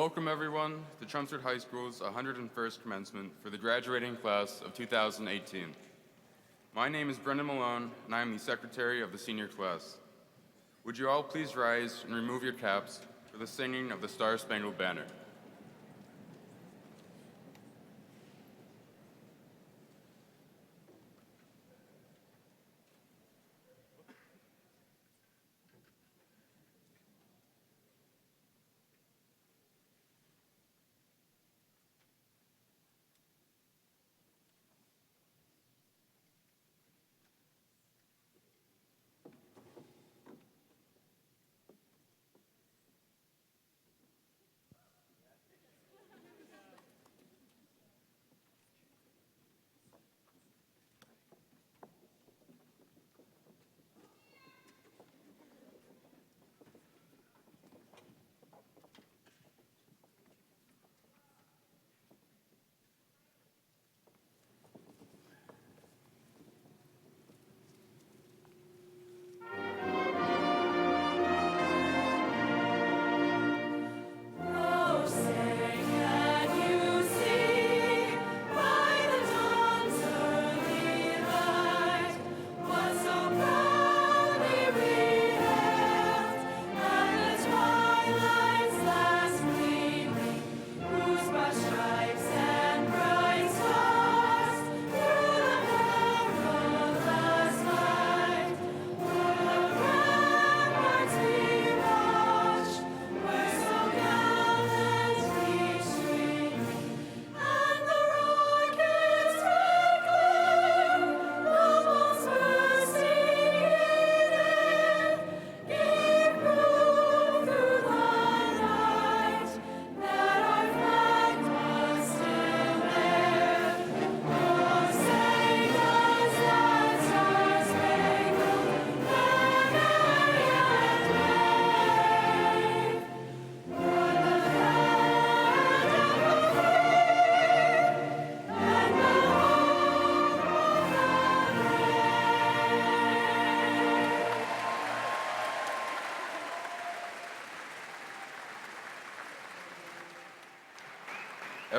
Welcome everyone to Chelmsford High School's 101st commencement for the graduating class of 2018. My name is Brendan Malone and I am the secretary of the senior class. Would you all please rise and remove your caps for the singing of the Star-Spangled Banner.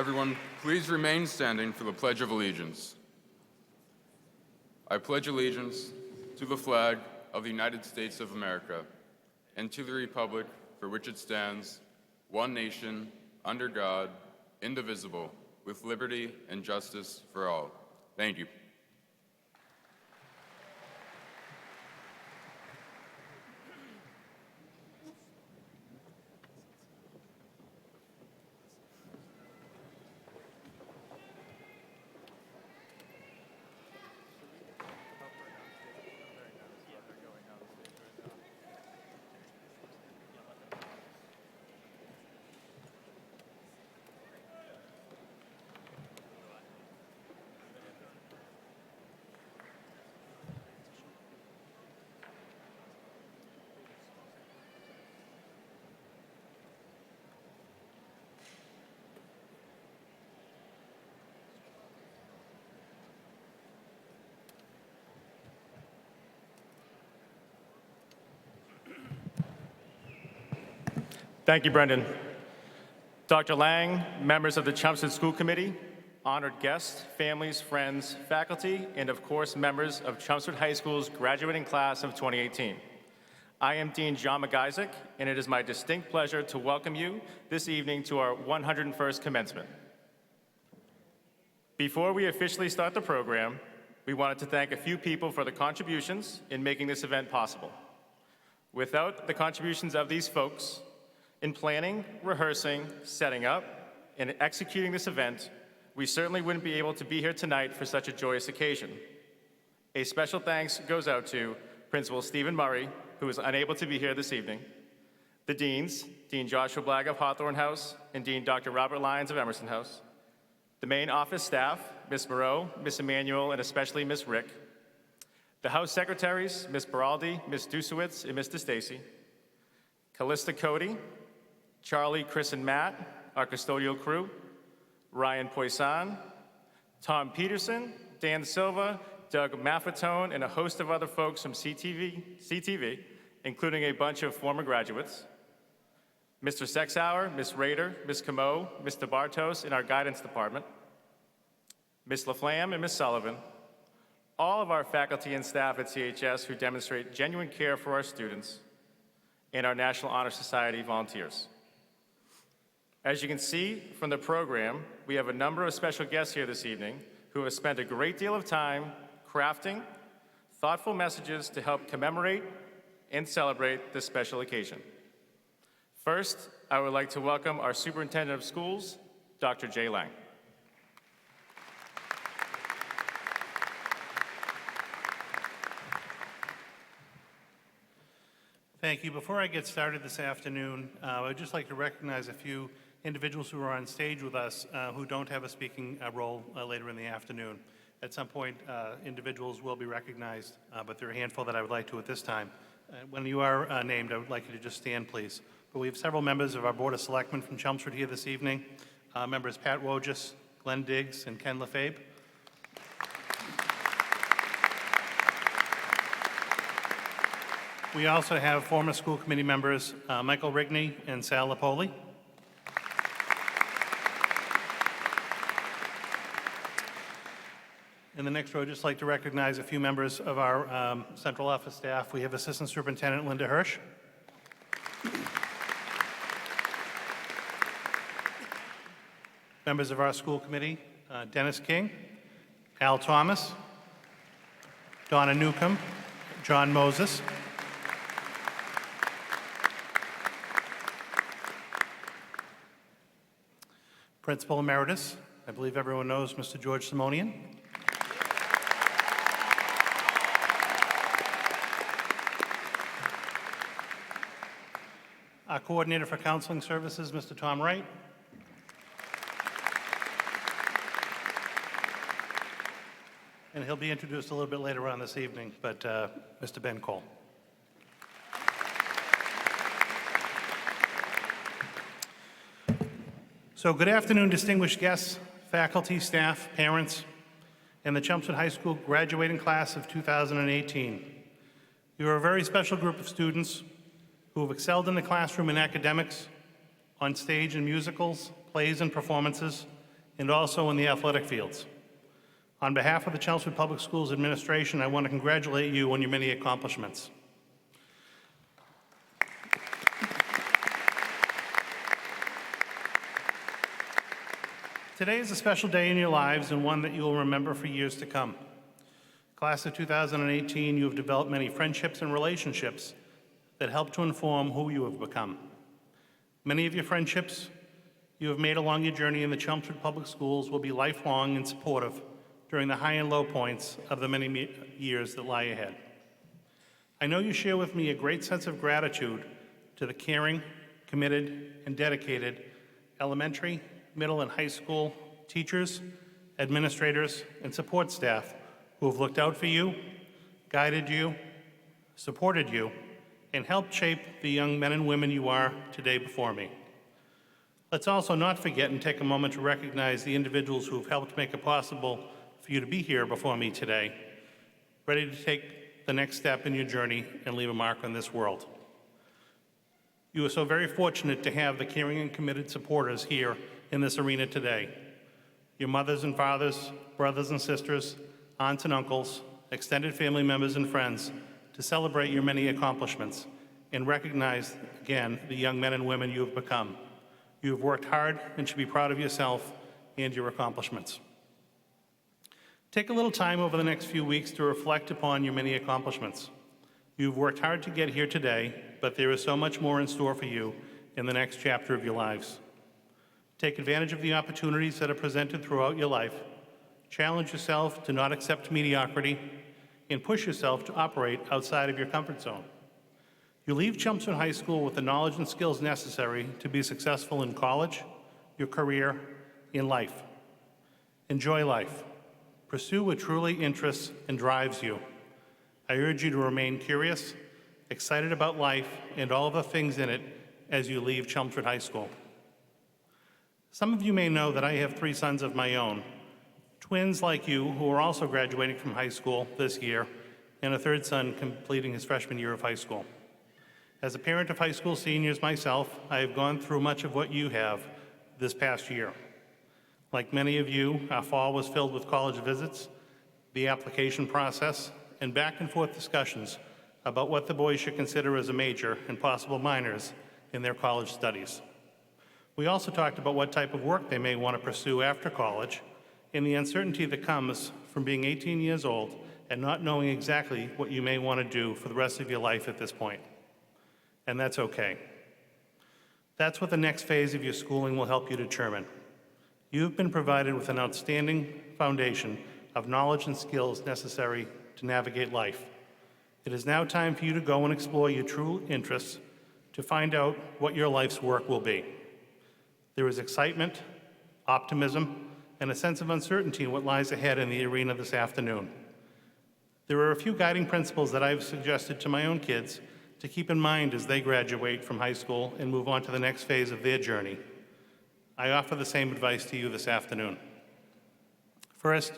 Everyone, please remain standing for the Pledge of Allegiance. I pledge allegiance to the flag of the United States of America and to the republic for which it stands, one nation, under God, indivisible, with liberty and justice for all. Thank you. Thank you, Brendan. Dr. Lang, members of the Chelmsford School Committee, honored guests, families, friends, faculty, and of course, members of Chelmsford High School's graduating class of 2018. I am Dean John McIsaac, and it is my distinct pleasure to welcome you this evening to our 101st commencement. Before we officially start the program, we wanted to thank a few people for the contributions in making this event possible. Without the contributions of these folks, in planning, rehearsing, setting up, and executing this event, we certainly wouldn't be able to be here tonight for such a joyous occasion. A special thanks goes out to Principal Stephen Murray, who is unable to be here this evening, the deans, Dean Joshua Blagg of Hawthorne House and Dean Dr. Robert Lyons of Emerson House, the main office staff, Ms. Moreau, Ms. Emanuel, and especially Ms. Rick, the House secretaries, Ms. Baraldi, Ms. Dusewitz, and Mr. Stacy, Callista Cody, Charlie, Chris, and Matt, our custodial crew, Ryan Poisson, Tom Peterson, Dan Silva, Doug Maffetone, and a host of other folks from CTV, including a bunch of former graduates. Mr. Sexauer, Ms. Rader, Ms. Camo, Mr. Bartos in our guidance department, Ms. LaFlamme and Ms. Sullivan, all of our faculty and staff at CHS who demonstrate genuine care for our students, and our National Honor Society volunteers. As you can see from the program, we have a number of special guests here this evening who have spent a great deal of time crafting thoughtful messages to help commemorate and celebrate this special occasion. First, I would like to welcome our Superintendent of Schools, Dr. Jay Lang. Thank you. Before I get started this afternoon, I would just like to recognize a few individuals who are on stage with us who don't have a speaking role later in the afternoon. At some point, individuals will be recognized, but there are a handful that I would like to at this time. When you are named, I would like you to just stand, please. But we have several members of our Board of Selectmen from Chelmsford here this evening. Members Pat Wojcik, Glenn Diggs, and Ken Lefebvre. We also have former school committee members Michael Rigney and Sal Lapoli. In the next row, I'd just like to recognize a few members of our central office staff. We have Assistant Superintendent Linda Hirsch. Members of our school committee, Dennis King, Al Thomas, Donna Newcomb, John Moses. Principal Emeritus, I believe everyone knows Mr. George Simonian. Our Coordinator for Counseling Services, Mr. Tom Wright. And he'll be introduced a little bit later on this evening, but Mr. Ben Cole. So good afternoon, distinguished guests, faculty, staff, parents, and the Chelmsford High School graduating class of 2018. You are a very special group of students who have excelled in the classroom in academics, on stage in musicals, plays, and performances, and also in the athletic fields. On behalf of the Chelmsford Public Schools Administration, I want to congratulate you on your many accomplishments. Today is a special day in your lives and one that you will remember for years to come. Class of 2018, you have developed many friendships and relationships that help to inform who you have become. Many of your friendships you have made along your journey in the Chelmsford Public Schools will be lifelong and supportive during the high and low points of the many years that lie ahead. I know you share with me a great sense of gratitude to the caring, committed, and dedicated elementary, middle, and high school teachers, administrators, and support staff who have looked out for you, guided you, supported you, and helped shape the young men and women you are today before me. Let's also not forget and take a moment to recognize the individuals who have helped make it possible for you to be here before me today, ready to take the next step in your journey and leave a mark on this world. You are so very fortunate to have the caring and committed supporters here in this arena today. Your mothers and fathers, brothers and sisters, aunts and uncles, extended family members and friends, to celebrate your many accomplishments and recognize, again, the young men and women you have become. You have worked hard and should be proud of yourself and your accomplishments. Take a little time over the next few weeks to reflect upon your many accomplishments. You've worked hard to get here today, but there is so much more in store for you in the next chapter of your lives. Take advantage of the opportunities that are presented throughout your life. Challenge yourself to not accept mediocrity and push yourself to operate outside of your comfort zone. You leave Chelmsford High School with the knowledge and skills necessary to be successful in college, your career, in life. Enjoy life. Pursue what truly interests and drives you. I urge you to remain curious, excited about life and all of the things in it as you leave Chelmsford High School. Some of you may know that I have 3 sons of my own, twins like you who are also graduating from high school this year, and a 3rd son completing his freshman year of high school. As a parent of high school seniors myself, I have gone through much of what you have this past year. Like many of you, our fall was filled with college visits, the application process, and back and forth discussions about what the boys should consider as a major and possible minors in their college studies. We also talked about what type of work they may want to pursue after college and the uncertainty that comes from being 18 years old and not knowing exactly what you may want to do for the rest of your life at this point. And that's okay. That's what the next phase of your schooling will help you determine. You've been provided with an outstanding foundation of knowledge and skills necessary to navigate life. It is now time for you to go and explore your true interests to find out what your life's work will be. There is excitement, optimism, and a sense of uncertainty in what lies ahead in the arena this afternoon. There are a few guiding principles that I've suggested to my own kids to keep in mind as they graduate from high school and move on to the next phase of their journey. I offer the same advice to you this afternoon. First,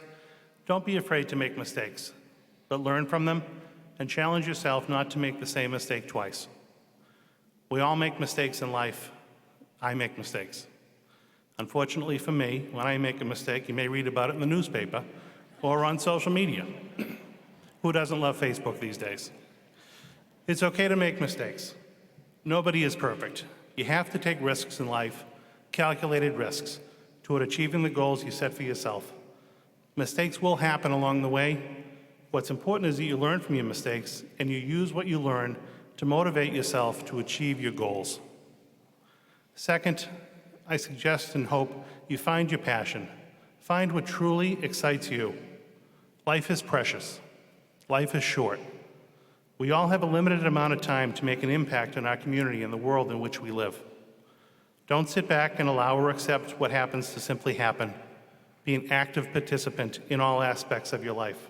don't be afraid to make mistakes, but learn from them and challenge yourself not to make the same mistake twice. We all make mistakes in life. I make mistakes. Unfortunately for me, when I make a mistake, you may read about it in the newspaper or on social media. Who doesn't love Facebook these days? It's okay to make mistakes. Nobody is perfect. You have to take risks in life, calculated risks, toward achieving the goals you set for yourself. Mistakes will happen along the way. What's important is that you learn from your mistakes and you use what you learn to motivate yourself to achieve your goals. Second, I suggest and hope you find your passion. Find what truly excites you. Life is precious. Life is short. We all have a limited amount of time to make an impact in our community and the world in which we live. Don't sit back and allow or accept what happens to simply happen. Be an active participant in all aspects of your life.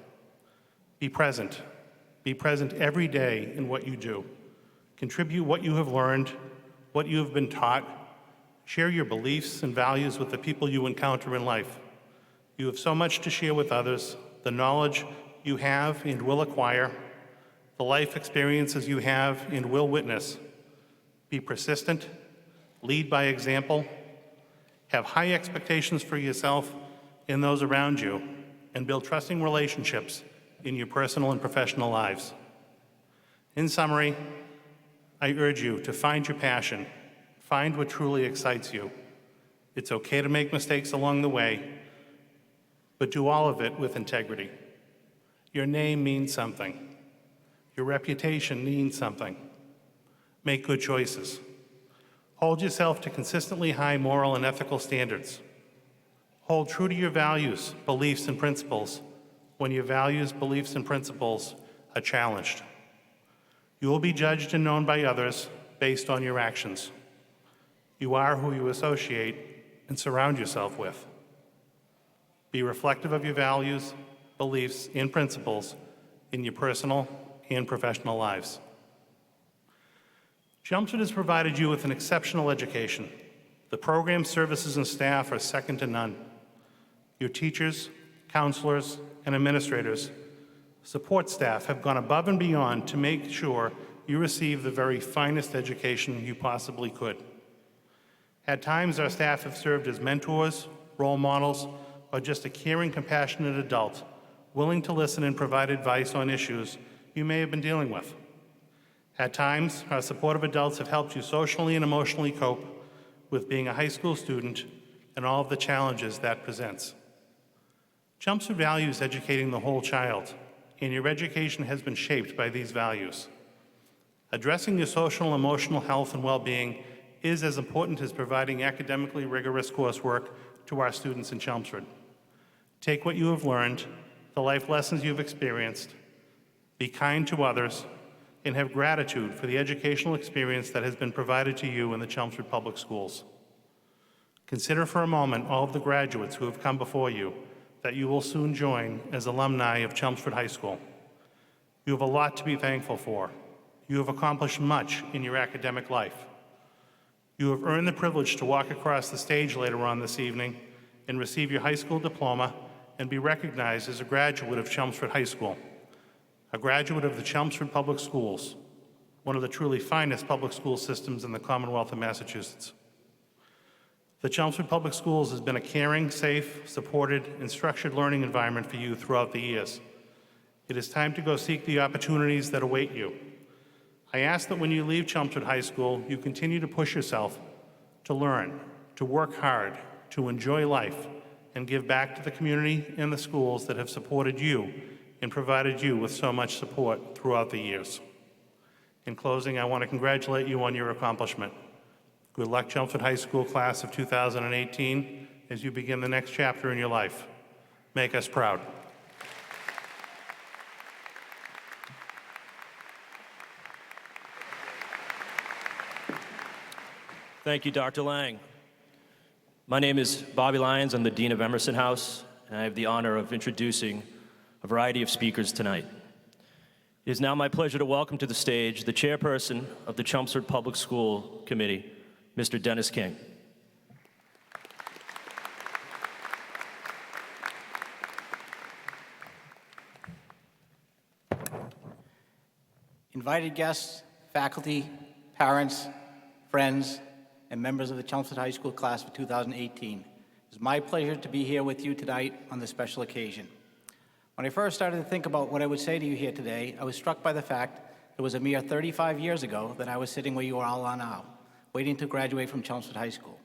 Be present. Be present every day in what you do. Contribute what you have learned, what you have been taught. Share your beliefs and values with the people you encounter in life. You have so much to share with others, the knowledge you have and will acquire, the life experiences you have and will witness. Be persistent, lead by example, have high expectations for yourself and those around you, and build trusting relationships in your personal and professional lives. In summary, I urge you to find your passion, find what truly excites you. It's okay to make mistakes along the way, but do all of it with integrity. Your name means something. Your reputation means something. Make good choices. Hold yourself to consistently high moral and ethical standards. Hold true to your values, beliefs, and principles when your values, beliefs, and principles are challenged. You will be judged and known by others based on your actions. You are who you associate and surround yourself with. Be reflective of your values, beliefs, and principles in your personal and professional lives. Chelmsford has provided you with an exceptional education. The program, services, and staff are second to none. Your teachers, counselors, and administrators, support staff have gone above and beyond to make sure you receive the very finest education you possibly could. At times, our staff have served as mentors, role models, or just a caring, compassionate adult, willing to listen and provide advice on issues you may have been dealing with. At times, our supportive adults have helped you socially and emotionally cope with being a high school student and all of the challenges that presents. Chelmsford values educating the whole child, and your education has been shaped by these values. Addressing your social and emotional health and well-being is as important as providing academically rigorous coursework to our students in Chelmsford. Take what you have learned, the life lessons you've experienced, be kind to others, and have gratitude for the educational experience that has been provided to you in the Chelmsford Public Schools. Consider for a moment all of the graduates who have come before you that you will soon join as alumni of Chelmsford High School. You have a lot to be thankful for. You have accomplished much in your academic life. You have earned the privilege to walk across the stage later on this evening and receive your high school diploma and be recognized as a graduate of Chelmsford High School, a graduate of the Chelmsford Public Schools, one of the truly finest public school systems in the Commonwealth of Massachusetts. The Chelmsford Public Schools has been a caring, safe, supported, and structured learning environment for you throughout the years. It is time to go seek the opportunities that await you. I ask that when you leave Chelmsford High School, you continue to push yourself to learn, to work hard, to enjoy life, and give back to the community and the schools that have supported you and provided you with so much support throughout the years. In closing, I want to congratulate you on your accomplishment. Good luck, Chelmsford High School class of 2018, as you begin the next chapter in your life. Make us proud. Thank you, Dr. Lang. My name is Bobby Lyons. I'm the Dean of Emerson House, and I have the honor of introducing a variety of speakers tonight. It is now my pleasure to welcome to the stage the chairperson of the Chelmsford Public School Committee, Mr. Dennis King. Invited guests, faculty, parents, friends, and members of the Chelmsford High School class of 2018. It is my pleasure to be here with you tonight on this special occasion. When I first started to think about what I would say to you here today, I was struck by the fact it was a mere 35 years ago that I was sitting where you all are now, waiting to graduate from Chelmsford High School.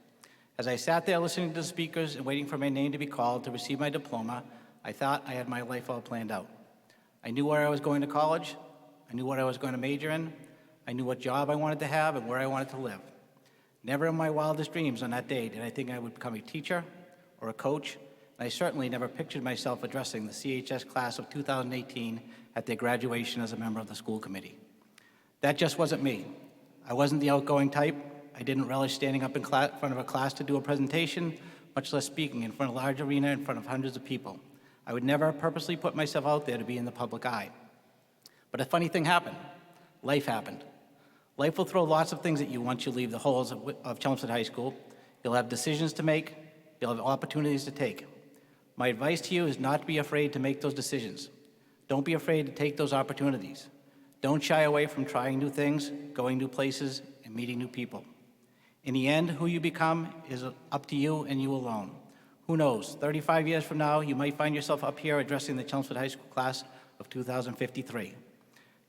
As I sat there listening to the speakers and waiting for my name to be called to receive my diploma, I thought I had my life all planned out. I knew where I was going to college, I knew what I was going to major in, I knew what job I wanted to have and where I wanted to live. Never in my wildest dreams on that day did I think I would become a teacher or a coach, and I certainly never pictured myself addressing the CHS class of 2018 at their graduation as a member of the school committee. That just wasn't me. I wasn't the outgoing type. I didn't relish standing up in front of a class to do a presentation, much less speaking in front of a large arena in front of hundreds of people. I would never purposely put myself out there to be in the public eye. But a funny thing happened. Life happened. Life will throw lots of things at you once you leave the halls of Chelmsford High School. You'll have decisions to make. You'll have opportunities to take. My advice to you is not to be afraid to make those decisions. Don't be afraid to take those opportunities. Don't shy away from trying new things, going new places, and meeting new people. In the end, who you become is up to you and you alone. Who knows, 35 years from now, you might find yourself up here addressing the Chelmsford High School class of 2053.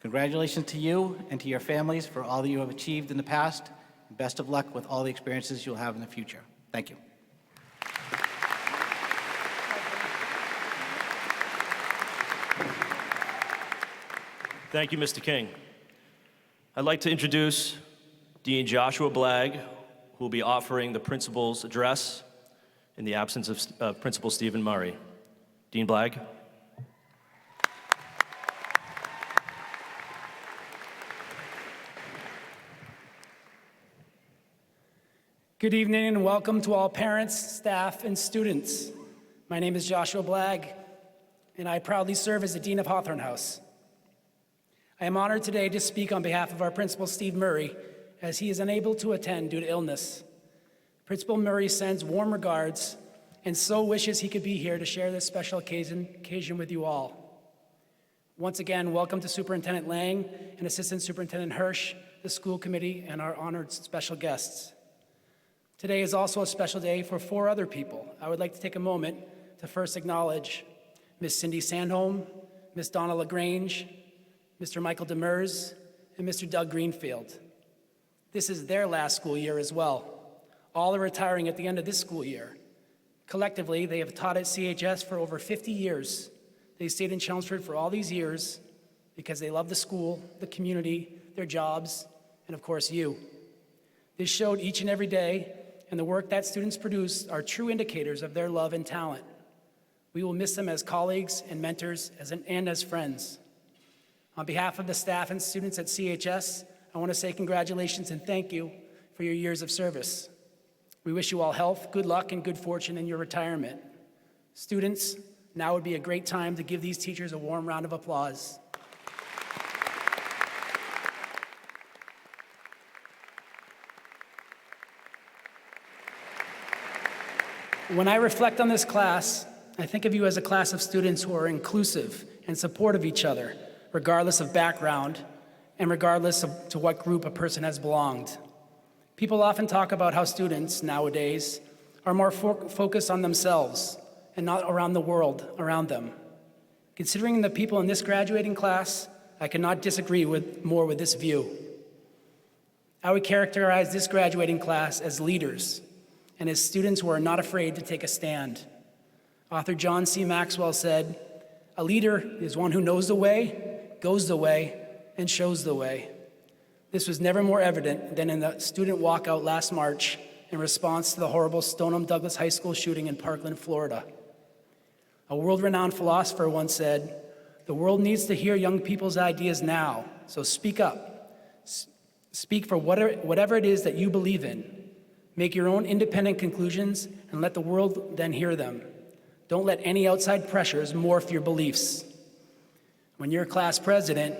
Congratulations to you and to your families for all that you have achieved in the past. And best of luck with all the experiences you'll have in the future. Thank you. Thank you, Mr. King. I'd like to introduce Dean Joshua Blagg, who will be offering the principal's address in the absence of Principal Stephen Murray. Dean Blagg. Good evening and welcome to all parents, staff, and students. My name is Joshua Blagg, and I proudly serve as the Dean of Hawthorne House. I am honored today to speak on behalf of our Principal, Steve Murray, as he is unable to attend due to illness. Principal Murray sends warm regards and so wishes he could be here to share this special occasion with you all. Once again, welcome to Superintendent Lang and Assistant Superintendent Hirsch, the school committee, and our honored special guests. Today is also a special day for 4 other people. I would like to take a moment to first acknowledge Ms. Cindy Sandholm, Ms. Donna LaGrange, Mr. Michael Demers, and Mr. Doug Greenfield. This is their last school year as well. All are retiring at the end of this school year. Collectively, they have taught at CHS for over 50 years. They stayed in Chelmsford for all these years because they love the school, the community, their jobs, and of course you. This showed each and every day, and the work that students produce are true indicators of their love and talent. We will miss them as colleagues and mentors and as friends. On behalf of the staff and students at CHS, I want to say congratulations and thank you for your years of service. We wish you all health, good luck, and good fortune in your retirement. Students, now would be a great time to give these teachers a warm round of applause. When I reflect on this class, I think of you as a class of students who are inclusive and support of each other, regardless of background, and regardless of to what group a person has belonged. People often talk about how students nowadays are more focused on themselves and not around the world around them. Considering the people in this graduating class, I cannot disagree more with this view. I would characterize this graduating class as leaders and as students who are not afraid to take a stand. Author John C. Maxwell said, "A leader is one who knows the way, goes the way, and shows the way." This was never more evident than in the student walkout last March in response to the horrible Stoneham Douglas High School shooting in Parkland, Florida. A world-renowned philosopher once said, "The world needs to hear young people's ideas now, so speak up. Speak for whatever it is that you believe in. Make your own independent conclusions and let the world then hear them. Don't let any outside pressures morph your beliefs." When your class president,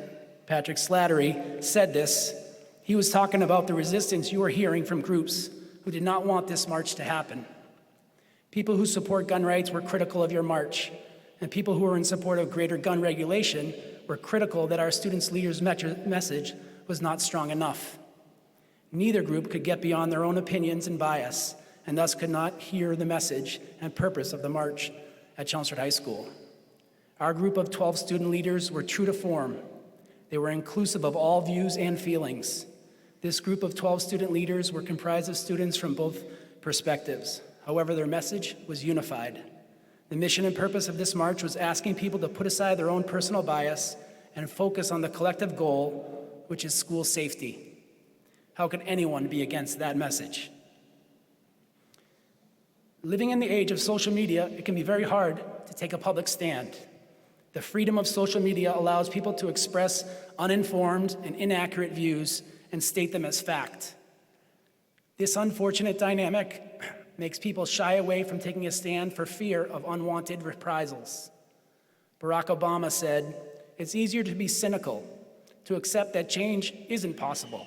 Patrick Slattery, said this, he was talking about the resistance you were hearing from groups who did not want this march to happen. People who support gun rights were critical of your march, and people who were in support of greater gun regulation were critical that our students' leaders' message was not strong enough. Neither group could get beyond their own opinions and bias, and thus could not hear the message and purpose of the march at Chelmsford High School. Our group of 12 student leaders were true to form. They were inclusive of all views and feelings. This group of 12 student leaders were comprised of students from both perspectives. However, their message was unified. The mission and purpose of this march was asking people to put aside their own personal bias and focus on the collective goal, which is school safety. How could anyone be against that message? Living in the age of social media, it can be very hard to take a public stand. The freedom of social media allows people to express uninformed and inaccurate views and state them as fact. This unfortunate dynamic makes people shy away from taking a stand for fear of unwanted reprisals. Barack Obama said, "It's easier to be cynical, to accept that change isn't possible,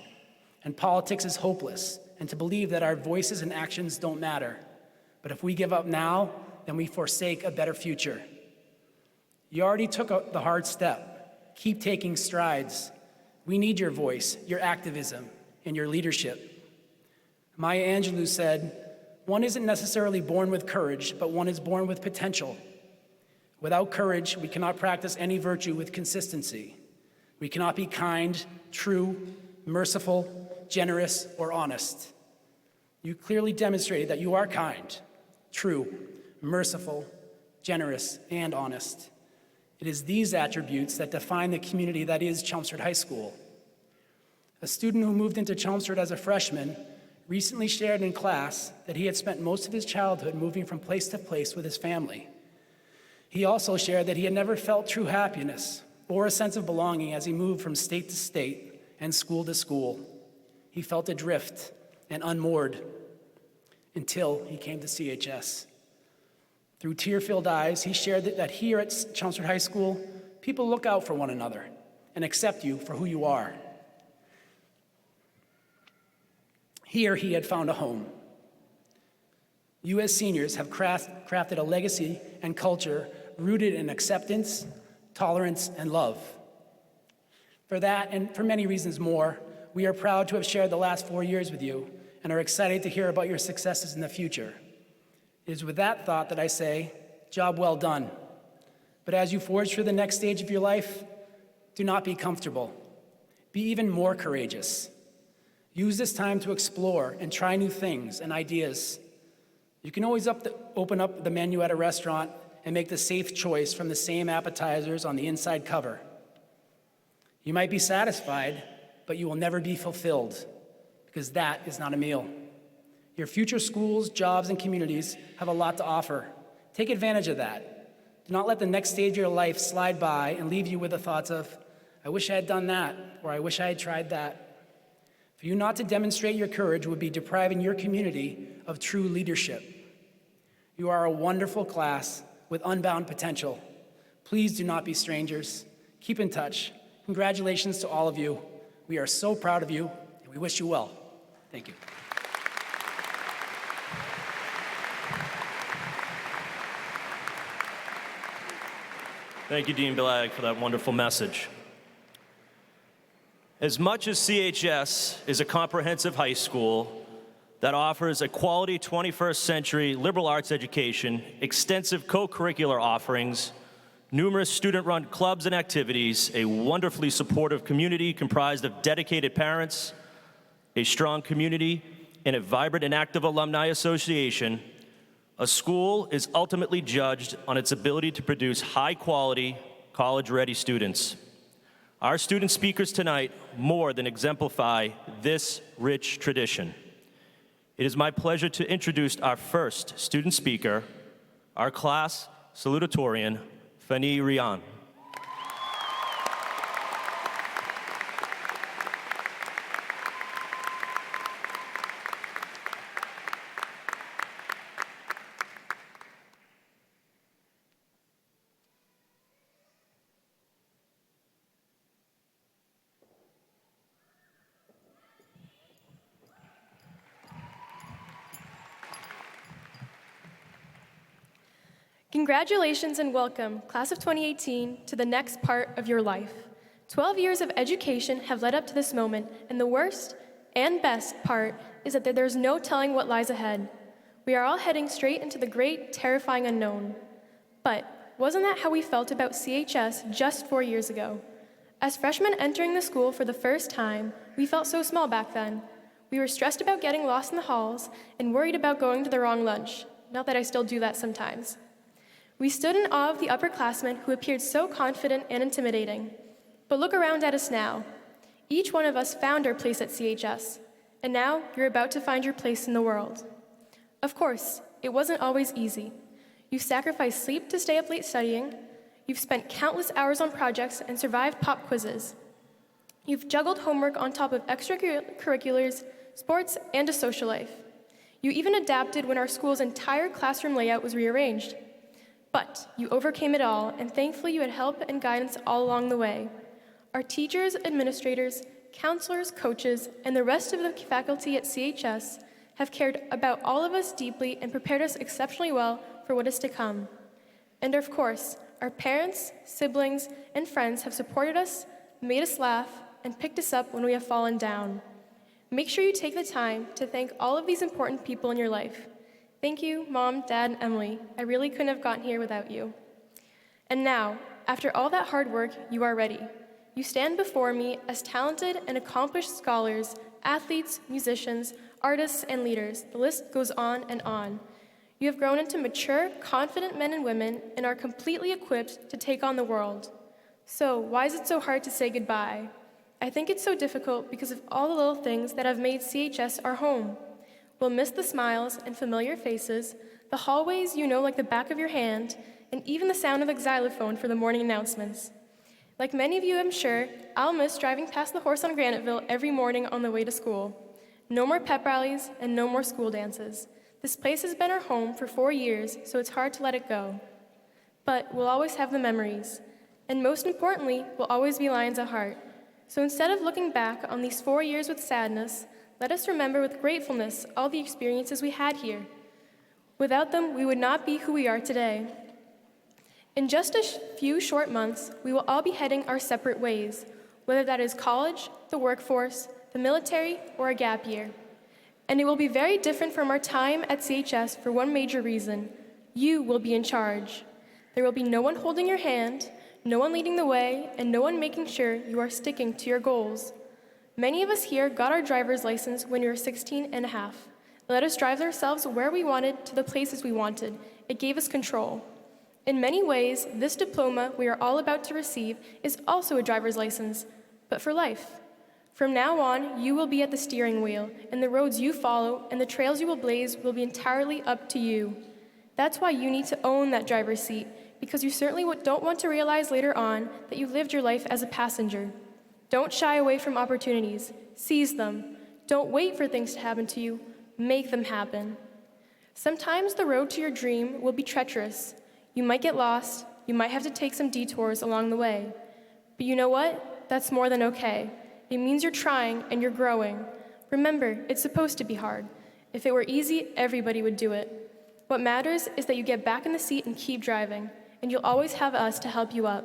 and politics is hopeless, and to believe that our voices and actions don't matter. But if we give up now, then we forsake a better future." You already took the hard step. Keep taking strides. We need your voice, your activism, and your leadership. Maya Angelou said, "One isn't necessarily born with courage, but one is born with potential. Without courage, we cannot practice any virtue with consistency. We cannot be kind, true, merciful, generous, or honest. You clearly demonstrated that you are kind, true, merciful, generous, and honest. It is these attributes that define the community that is Chelmsford High School." A student who moved into Chelmsford as a freshman recently shared in class that he had spent most of his childhood moving from place to place with his family. He also shared that he had never felt true happiness or a sense of belonging as he moved from state to state and school to school. He felt adrift and unmoored until he came to CHS. Through tear-filled eyes, he shared that here at Chelmsford High School, people look out for one another and accept you for who you are. Here he had found a home. You as seniors have crafted a legacy and culture rooted in acceptance, tolerance, and love. For that, and for many reasons more, we are proud to have shared the last 4 years with you and are excited to hear about your successes in the future. It is with that thought that I say, job well done. But as you forge through the next stage of your life, do not be comfortable. Be even more courageous. Use this time to explore and try new things and ideas. You can always open up the menu at a restaurant and make the safe choice from the same appetizers on the inside cover. You might be satisfied, but you will never be fulfilled, because that is not a meal. Your future schools, jobs, and communities have a lot to offer. Take advantage of that. Do not let the next stage of your life slide by and leave you with the thoughts of, "I wish I had done that," or "I wish I had tried that." For you not to demonstrate your courage would be depriving your community of true leadership. You are a wonderful class with unbound potential. Please do not be strangers. Keep in touch. Congratulations to all of you. We are so proud of you, and we wish you well. Thank you. Thank you, Dean Blag, for that wonderful message. As much as CHS is a comprehensive high school that offers a quality 21st century liberal arts education, extensive co-curricular offerings, numerous student-run clubs and activities, a wonderfully supportive community comprised of dedicated parents, a strong community, and a vibrant and active alumni association, a school is ultimately judged on its ability to produce high-quality, college-ready students. Our student speakers tonight more than exemplify this rich tradition. It is my pleasure to introduce our first student speaker, our class salutatorian, Fanny Rian. Congratulations and welcome, class of 2018, to the next part of your life. 12 years of education have led up to this moment, and the worst and best part is that there's no telling what lies ahead. We are all heading straight into the great, terrifying unknown. But wasn't that how we felt about CHS just 4 years ago? As freshmen entering the school for the first time, we felt so small back then. We were stressed about getting lost in the halls and worried about going to the wrong lunch. Not that I still do that sometimes. We stood in awe of the upperclassmen who appeared so confident and intimidating. But look around at us now. Each one of us found our place at CHS, and now you're about to find your place in the world. Of course, it wasn't always easy. You've sacrificed sleep to stay up late studying. You've spent countless hours on projects and survived pop quizzes. You've juggled homework on top of extracurriculars, sports, and a social life. You even adapted when our school's entire classroom layout was rearranged. But you overcame it all, and thankfully you had help and guidance all along the way. Our teachers, administrators, counselors, coaches, and the rest of the faculty at CHS have cared about all of us deeply and prepared us exceptionally well for what is to come. And of course, our parents, siblings, and friends have supported us, made us laugh, and picked us up when we have fallen down. Make sure you take the time to thank all of these important people in your life. Thank you, Mom, Dad, and Emily. I really couldn't have gotten here without you. And now, after all that hard work, you are ready. You stand before me as talented and accomplished scholars, athletes, musicians, artists, and leaders. The list goes on and on. You have grown into mature, confident men and women and are completely equipped to take on the world. So, why is it so hard to say goodbye? I think it's so difficult because of all the little things that have made CHS our home. We'll miss the smiles and familiar faces, the hallways you know like the back of your hand, and even the sound of a xylophone for the morning announcements. Like many of you, I'm sure, I'll miss driving past the horse on Graniteville every morning on the way to school. No more pep rallies and no more school dances. This place has been our home for 4 years, so it's hard to let it go. But we'll always have the memories. And most importantly, we'll always be Lions at heart. So instead of looking back on these 4 years with sadness, let us remember with gratefulness all the experiences we had here. Without them, we would not be who we are today. In just a few short months, we will all be heading our separate ways, whether that is college, the workforce, the military, or a gap year. And it will be very different from our time at CHS for one major reason. You will be in charge. There will be no one holding your hand, no one leading the way, and no one making sure you are sticking to your goals. Many of us here got our driver's license when we were 16 and a half. It let us drive ourselves where we wanted to the places we wanted. It gave us control. In many ways, this diploma we are all about to receive is also a driver's license, but for life. From now on, you will be at the steering wheel, and the roads you follow and the trails you will blaze will be entirely up to you. That's why you need to own that driver's seat, because you certainly don't want to realize later on that you lived your life as a passenger. Don't shy away from opportunities. Seize them. Don't wait for things to happen to you. Make them happen. Sometimes the road to your dream will be treacherous. You might get lost. You might have to take some detours along the way. But you know what? That's more than okay. It means you're trying and you're growing. Remember, it's supposed to be hard. If it were easy, everybody would do it. What matters is that you get back in the seat and keep driving, and you'll always have us to help you up.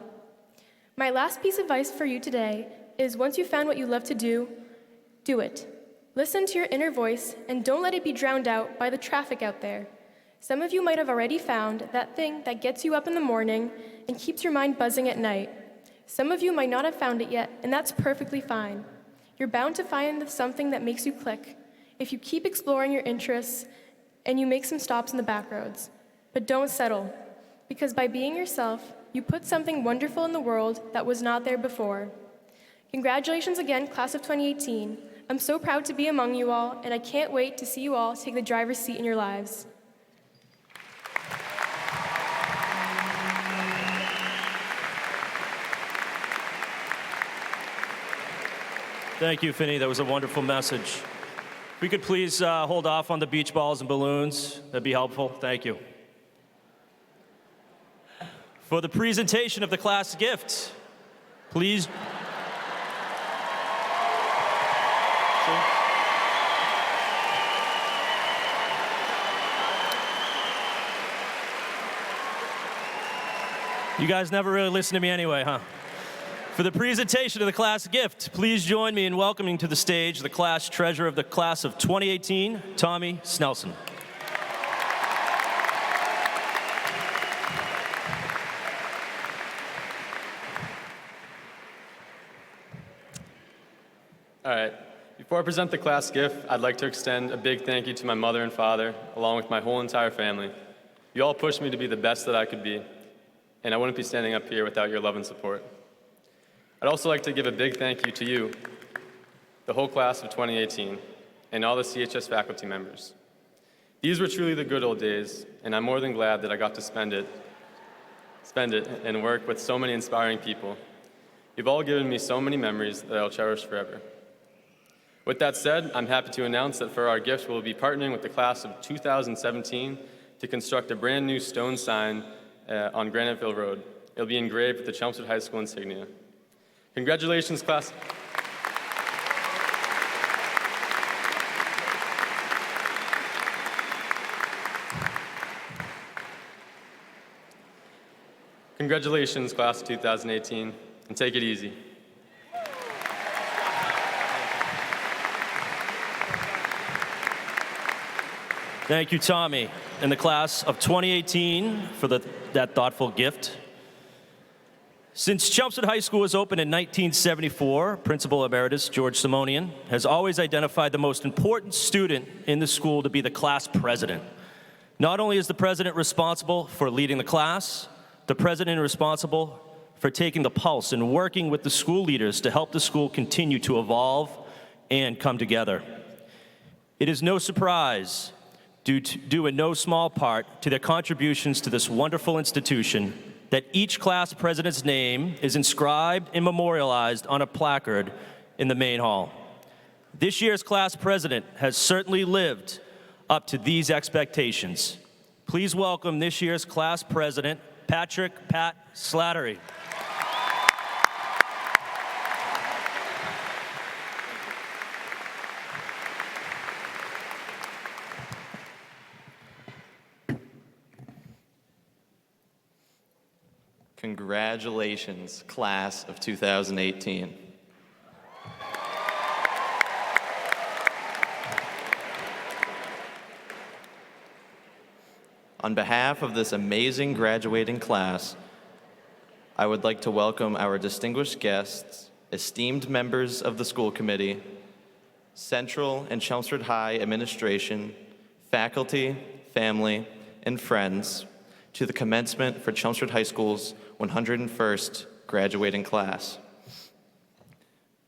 My last piece of advice for you today is once you've found what you love to do, do it. Listen to your inner voice and don't let it be drowned out by the traffic out there. Some of you might have already found that thing that gets you up in the morning and keeps your mind buzzing at night. Some of you might not have found it yet, and that's perfectly fine. You're bound to find something that makes you click if you keep exploring your interests and you make some stops in the back roads. But don't settle, because by being yourself, you put something wonderful in the world that was not there before. Congratulations again, class of 2018. I'm so proud to be among you all, and I can't wait to see you all take the driver's seat in your lives. Thank you, Finney. That was a wonderful message. If we could please hold off on the beach balls and balloons, that'd be helpful. Thank you. For the presentation of the class gift, please. You guys never really listen to me anyway, huh? For the presentation of the class gift, please join me in welcoming to the stage the class treasurer of the class of 2018, Tommy Snelson. All right, before I present the class gift, I'd like to extend a big thank you to my mother and father, along with my whole entire family. You all pushed me to be the best that I could be, and I wouldn't be standing up here without your love and support. I'd also like to give a big thank you to you, the whole class of 2018, and all the CHS faculty members. These were truly the good old days, and I'm more than glad that I got to spend it and work with so many inspiring people. You've all given me so many memories that I'll cherish forever. With that said, I'm happy to announce that for our gift, we'll be partnering with the class of 2017 to construct a brand new stone sign on Graniteville Road. It'll be engraved with the Chelmsford High School insignia. Congratulations, class. Congratulations, class of 2018, and take it easy. Thank you, Tommy, and the class of 2018 for that thoughtful gift. Since Chelmsford High School was opened in 1974, Principal Emeritus George Simonian has always identified the most important student in the school to be the class president. Not only is the president responsible for leading the class, the president is responsible for taking the pulse and working with the school leaders to help the school continue to evolve and come together. It is no surprise, due in no small part to their contributions to this wonderful institution, that each class president's name is inscribed and memorialized on a placard in the main hall. This year's class president has certainly lived up to these expectations. Please welcome this year's class president, Patrick "Pat" Slattery. Congratulations, class of 2018. On behalf of this amazing graduating class, I would like to welcome our distinguished guests, esteemed members of the school committee, Central and Chelmsford High administration, faculty, family, and friends to the commencement for Chelmsford High School's 101st graduating class.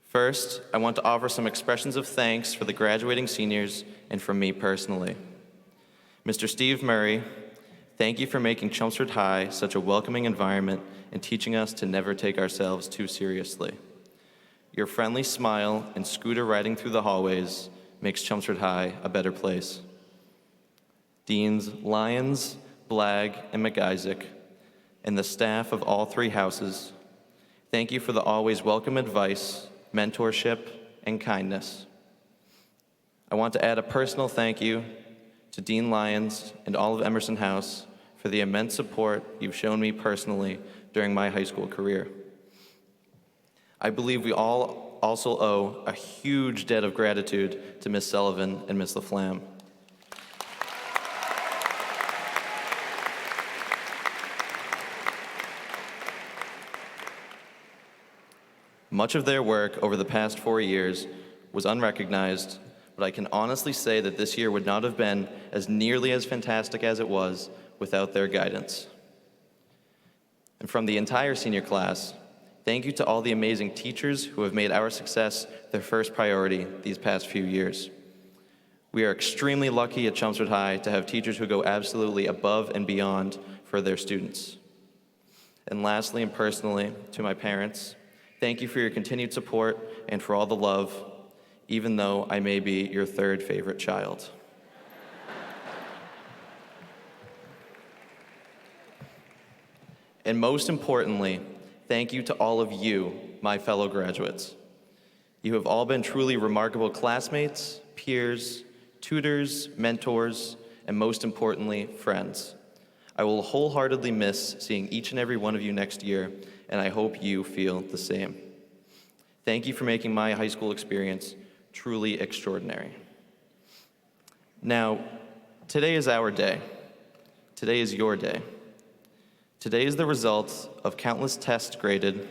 First, I want to offer some expressions of thanks for the graduating seniors and from me personally. Mr. Steve Murray, thank you for making Chelmsford High such a welcoming environment and teaching us to never take ourselves too seriously. Your friendly smile and scooter riding through the hallways makes Chelmsford High a better place. Deans Lyons, Blagg, and McIsaac, and the staff of all three houses, thank you for the always welcome advice, mentorship, and kindness. I want to add a personal thank you to Dean Lyons and all of Emerson House for the immense support you've shown me personally during my high school career. I believe we all also owe a huge debt of gratitude to Ms. Sullivan and Ms. LaFlamme. Much of their work over the past 4 years was unrecognized, but I can honestly say that this year would not have been as nearly as fantastic as it was without their guidance. And from the entire senior class, thank you to all the amazing teachers who have made our success their first priority these past few years. We are extremely lucky at Chelmsford High to have teachers who go absolutely above and beyond for their students. And lastly and personally, to my parents, thank you for your continued support and for all the love, even though I may be your third favorite child. And most importantly, thank you to all of you, my fellow graduates. You have all been truly remarkable classmates, peers, tutors, mentors, and most importantly, friends. I will wholeheartedly miss seeing each and every one of you next year, and I hope you feel the same. Thank you for making my high school experience truly extraordinary. Now, today is our day. Today is your day. Today is the result of countless tests graded,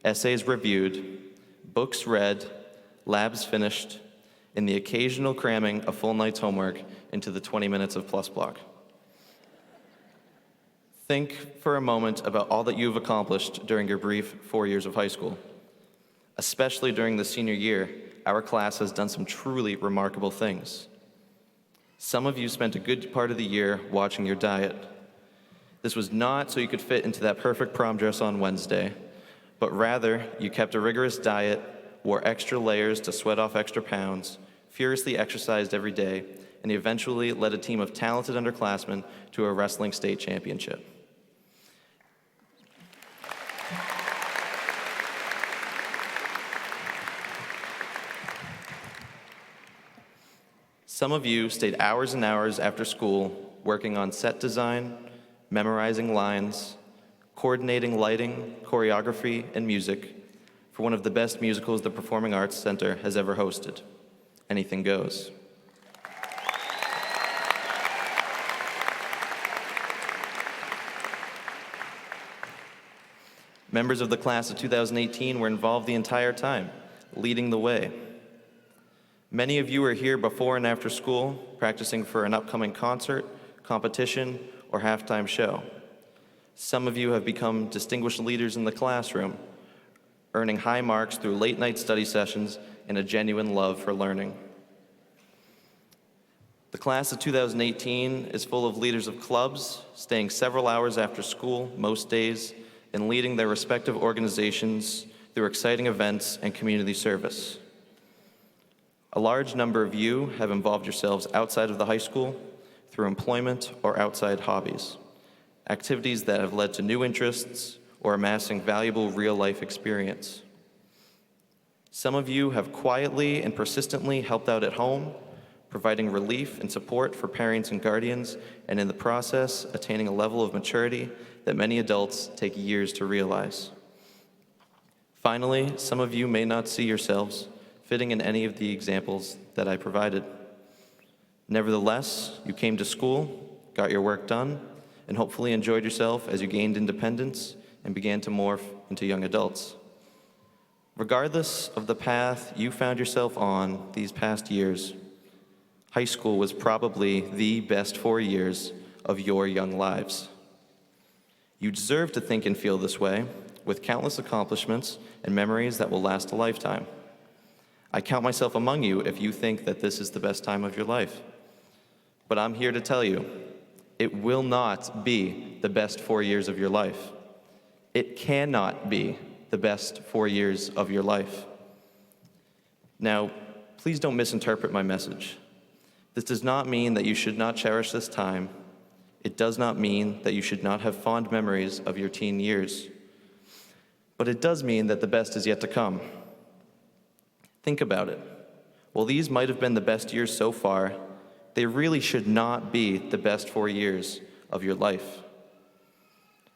essays reviewed, books read, labs finished, and the occasional cramming a full night's homework into the 20 minutes of plus block. Think for a moment about all that you've accomplished during your brief 4 years of high school. Especially during the senior year, our class has done some truly remarkable things. Some of you spent a good part of the year watching your diet. This was not so you could fit into that perfect prom dress on Wednesday, but rather you kept a rigorous diet, wore extra layers to sweat off extra pounds, furiously exercised every day, and eventually led a team of talented underclassmen to a wrestling state championship. Some of you stayed hours and hours after school working on set design, memorizing lines, coordinating lighting, choreography, and music for one of the best musicals the Performing Arts Center has ever hosted, Anything Goes. Members of the class of 2018 were involved the entire time, leading the way. Many of you are here before and after school, practicing for an upcoming concert, competition, or halftime show. Some of you have become distinguished leaders in the classroom, earning high marks through late-night study sessions and a genuine love for learning. The class of 2018 is full of leaders of clubs, staying several hours after school most days, and leading their respective organizations through exciting events and community service. A large number of you have involved yourselves outside of the high school through employment or outside hobbies, activities that have led to new interests or amassing valuable real-life experience. Some of you have quietly and persistently helped out at home, providing relief and support for parents and guardians, and in the process, attaining a level of maturity that many adults take years to realize. Finally, some of you may not see yourselves fitting in any of the examples that I provided. Nevertheless, you came to school, got your work done, and hopefully enjoyed yourself as you gained independence and began to morph into young adults. Regardless of the path you found yourself on these past years, high school was probably the best 4 years of your young lives. You deserve to think and feel this way, with countless accomplishments and memories that will last a lifetime. I count myself among you if you think that this is the best time of your life. But I'm here to tell you, it will not be the best 4 years of your life. It cannot be the best 4 years of your life. Now, please don't misinterpret my message. This does not mean that you should not cherish this time. It does not mean that you should not have fond memories of your teen years. But it does mean that the best is yet to come. Think about it. While these might have been the best years so far, they really should not be the best 4 years of your life.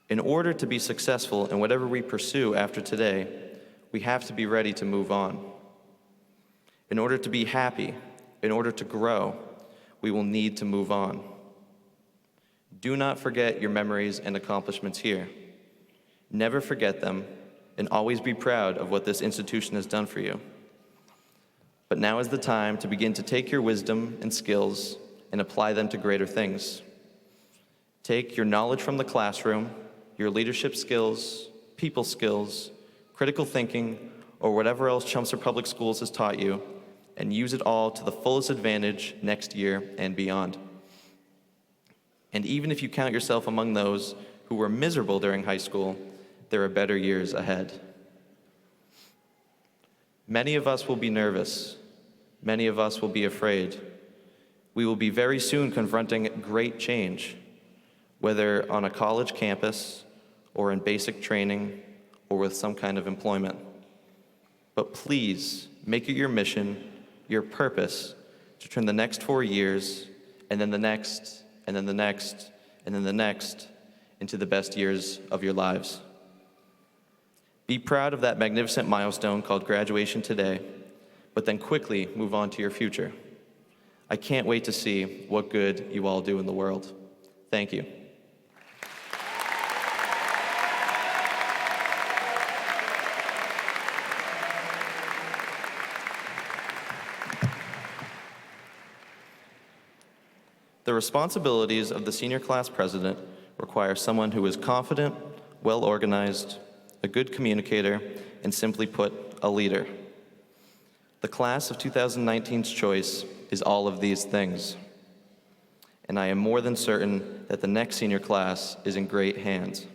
In order to be successful in whatever we pursue after today, we have to be ready to move on. In order to be happy, in order to grow, we will need to move on. Do not forget your memories and accomplishments here. Never forget them, and always be proud of what this institution has done for you. But now is the time to begin to take your wisdom and skills and apply them to greater things. Take your knowledge from the classroom, your leadership skills, people skills, critical thinking, or whatever else Chelmsford Public Schools has taught you, and use it all to the fullest advantage next year and beyond. And even if you count yourself among those who were miserable during high school, there are better years ahead. Many of us will be nervous. Many of us will be afraid. We will be very soon confronting great change, whether on a college campus or in basic training or with some kind of employment. But please make it your mission, your purpose, to turn the next 4 years, and then the next, and then the next, and then the next, into the best years of your lives. Be proud of that magnificent milestone called graduation today, but then quickly move on to your future. I can't wait to see what good you all do in the world. Thank you. The responsibilities of the senior class president require someone who is confident, well-organized, a good communicator, and simply put, a leader. The class of 2019's choice is all of these things, and I am more than certain that the next senior class is in great hands.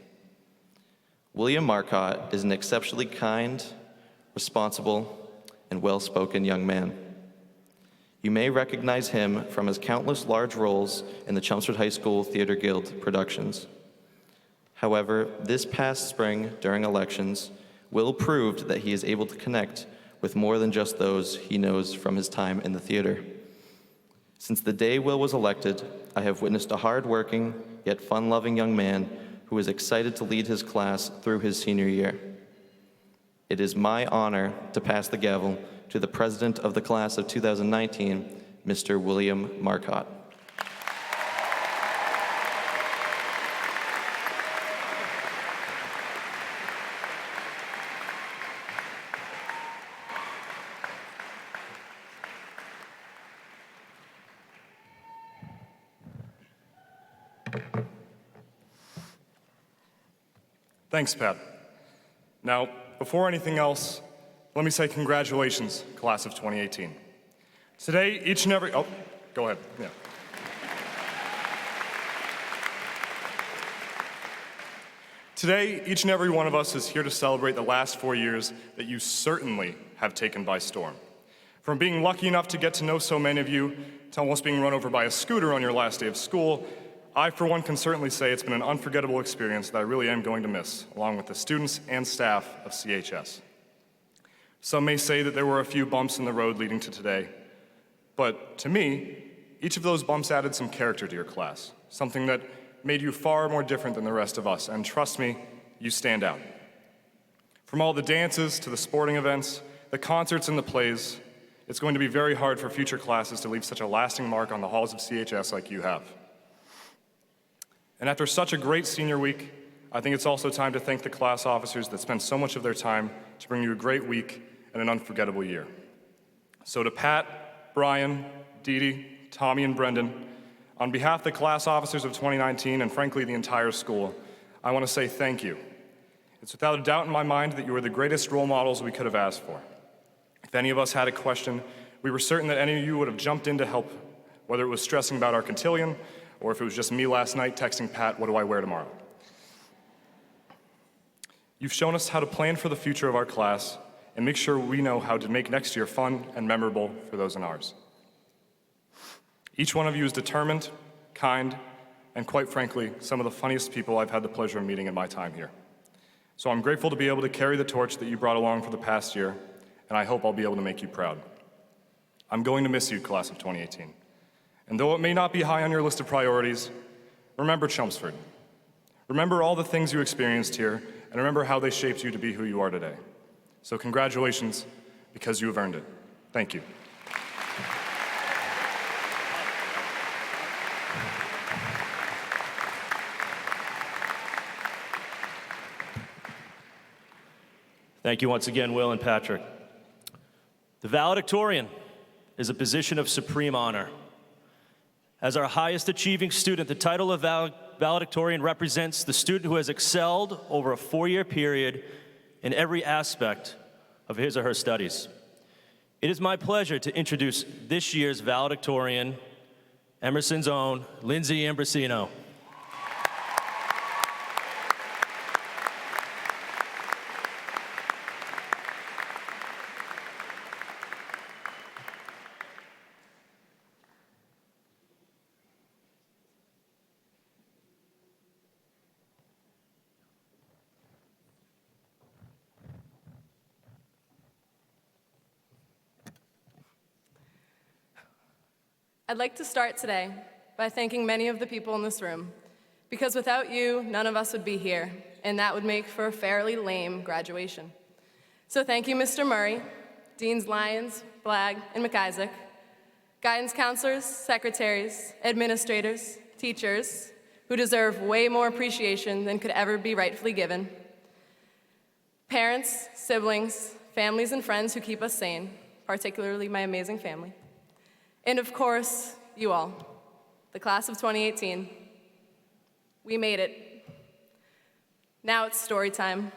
William Marcotte is an exceptionally kind, responsible, and well-spoken young man. You may recognize him from his countless large roles in the Chelmsford High School Theater Guild productions. However, this past spring during elections, Will proved that he is able to connect with more than just those he knows from his time in the theater. Since the day Will was elected, I have witnessed a hard-working, yet fun-loving young man who is excited to lead his class through his senior year. It is my honor to pass the gavel to the president of the class of 2019, Mr. William Marcotte. Thanks, Pat. Now, before anything else, let me say congratulations, class of 2018. Today, each and every, oh, go ahead, yeah. Today, each and every one of us is here to celebrate the last 4 years that you certainly have taken by storm. From being lucky enough to get to know so many of you, to almost being run over by a scooter on your last day of school, I, for one, can certainly say it's been an unforgettable experience that I really am going to miss, along with the students and staff of CHS. Some may say that there were a few bumps in the road leading to today, but to me, each of those bumps added some character to your class, something that made you far more different than the rest of us, and trust me, you stand out. From all the dances to the sporting events, the concerts and the plays, it's going to be very hard for future classes to leave such a lasting mark on the halls of CHS like you have. And after such a great senior week, I think it's also time to thank the class officers that spent so much of their time to bring you a great week and an unforgettable year. So to Pat, Brian, Dee Dee, Tommy, and Brendan, on behalf of the class officers of 2019 and frankly the entire school, I want to say thank you. It's without a doubt in my mind that you were the greatest role models we could have asked for. If any of us had a question, we were certain that any of you would have jumped in to help, whether it was stressing about our cotillion, or if it was just me last night texting Pat, what do I wear tomorrow? You've shown us how to plan for the future of our class and make sure we know how to make next year fun and memorable for those in ours. Each one of you is determined, kind, and quite frankly, some of the funniest people I've had the pleasure of meeting in my time here. So I'm grateful to be able to carry the torch that you brought along for the past year, and I hope I'll be able to make you proud. I'm going to miss you, class of 2018. And though it may not be high on your list of priorities, remember Chelmsford. Remember all the things you experienced here, and remember how they shaped you to be who you are today. So congratulations, because you have earned it. Thank you. Thank you once again, Will and Patrick. The Valedictorian is a position of supreme honor. As our highest achieving student, the title of Valedictorian represents the student who has excelled over a 4-year period in every aspect of his or her studies. It is my pleasure to introduce this year's Valedictorian, Emerson's own Lindsay Ambrosino. I'd like to start today by thanking many of the people in this room, because without you, none of us would be here, and that would make for a fairly lame graduation. So thank you, Mr. Murray, Deans Lyons, Blagg, and McIsaac, guidance counselors, secretaries, administrators, teachers, who deserve way more appreciation than could ever be rightfully given, parents, siblings, families, and friends who keep us sane, particularly my amazing family. And of course, you all, the class of 2018. We made it. Now it's story time.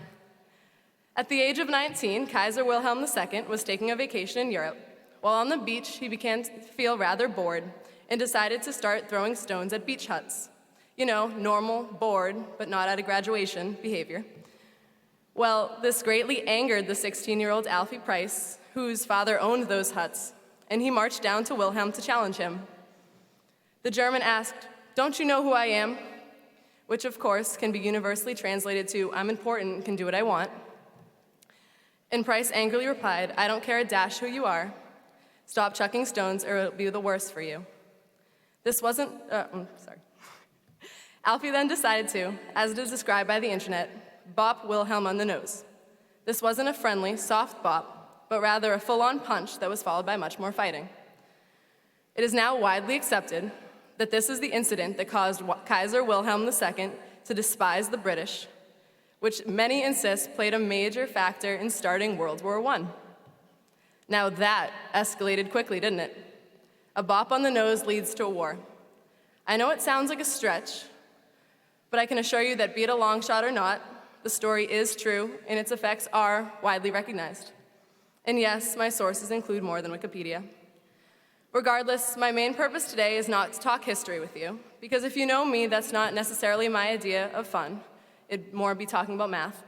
At the age of 19, Kaiser Wilhelm II was taking a vacation in Europe. While on the beach, he began to feel rather bored and decided to start throwing stones at beach huts. You know, normal, bored, but not at a graduation behavior. Well, this greatly angered the 16-year-old Alfie Price, whose father owned those huts, and he marched down to Wilhelm to challenge him. The German asked, "Don't you know who I am?" Which, of course, can be universally translated to, "I'm important and can do what I want." And Price angrily replied, "I don't care a dash who you are. Stop chucking stones or it'll be the worse for you." This wasn't, Alfie then decided to, as it is described by the internet, bop Wilhelm on the nose. This wasn't a friendly, soft bop, but rather a full-on punch that was followed by much more fighting. It is now widely accepted that this is the incident that caused Kaiser Wilhelm II to despise the British, which many insist played a major factor in starting World War I. Now that escalated quickly, didn't it? A bop on the nose leads to a war. I know it sounds like a stretch, but I can assure you that be it a long shot or not, the story is true and its effects are widely recognized. And yes, my sources include more than Wikipedia. Regardless, my main purpose today is not to talk history with you, because if you know me, that's not necessarily my idea of fun. It'd more be talking about math.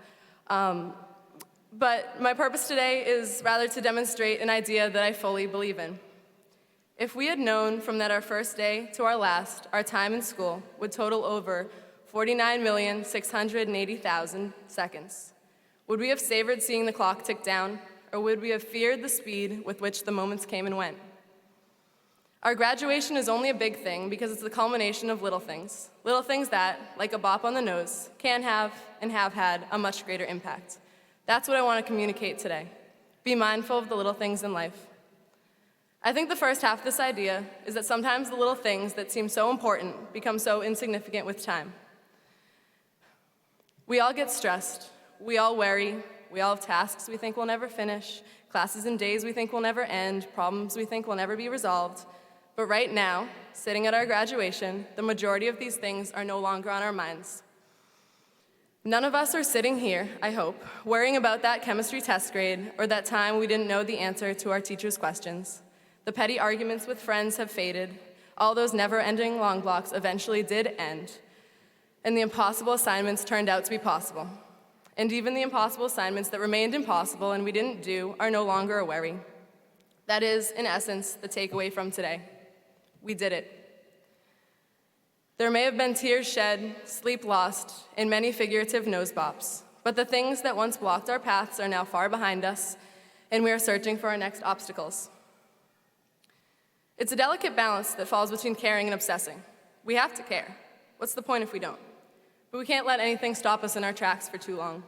But my purpose today is rather to demonstrate an idea that I fully believe in. If we had known from that our first day to our last, our time in school would total over 49,680,000 seconds, would we have savored seeing the clock tick down? Or would we have feared the speed with which the moments came and went? Our graduation is only a big thing because it's the culmination of little things that, like a bop on the nose, can have and have had a much greater impact. That's what I want to communicate today. Be mindful of the little things in life. I think the first half of this idea is that sometimes the little things that seem so important become so insignificant with time. We all get stressed. We all worry. We all have tasks we think we'll never finish, classes and days we think will never end, problems we think will never be resolved. But right now, sitting at our graduation, the majority of these things are no longer on our minds. None of us are sitting here, I hope, worrying about that chemistry test grade or that time we didn't know the answer to our teacher's questions. The petty arguments with friends have faded. All those never-ending long blocks eventually did end, and the impossible assignments turned out to be possible. And even the impossible assignments that remained impossible and we didn't do are no longer a worry. That is, in essence, the takeaway from today. We did it. There may have been tears shed, sleep lost, and many figurative nose bops, but the things that once blocked our paths are now far behind us, and we are searching for our next obstacles. It's a delicate balance that falls between caring and obsessing. We have to care. What's the point if we don't? But we can't let anything stop us in our tracks for too long.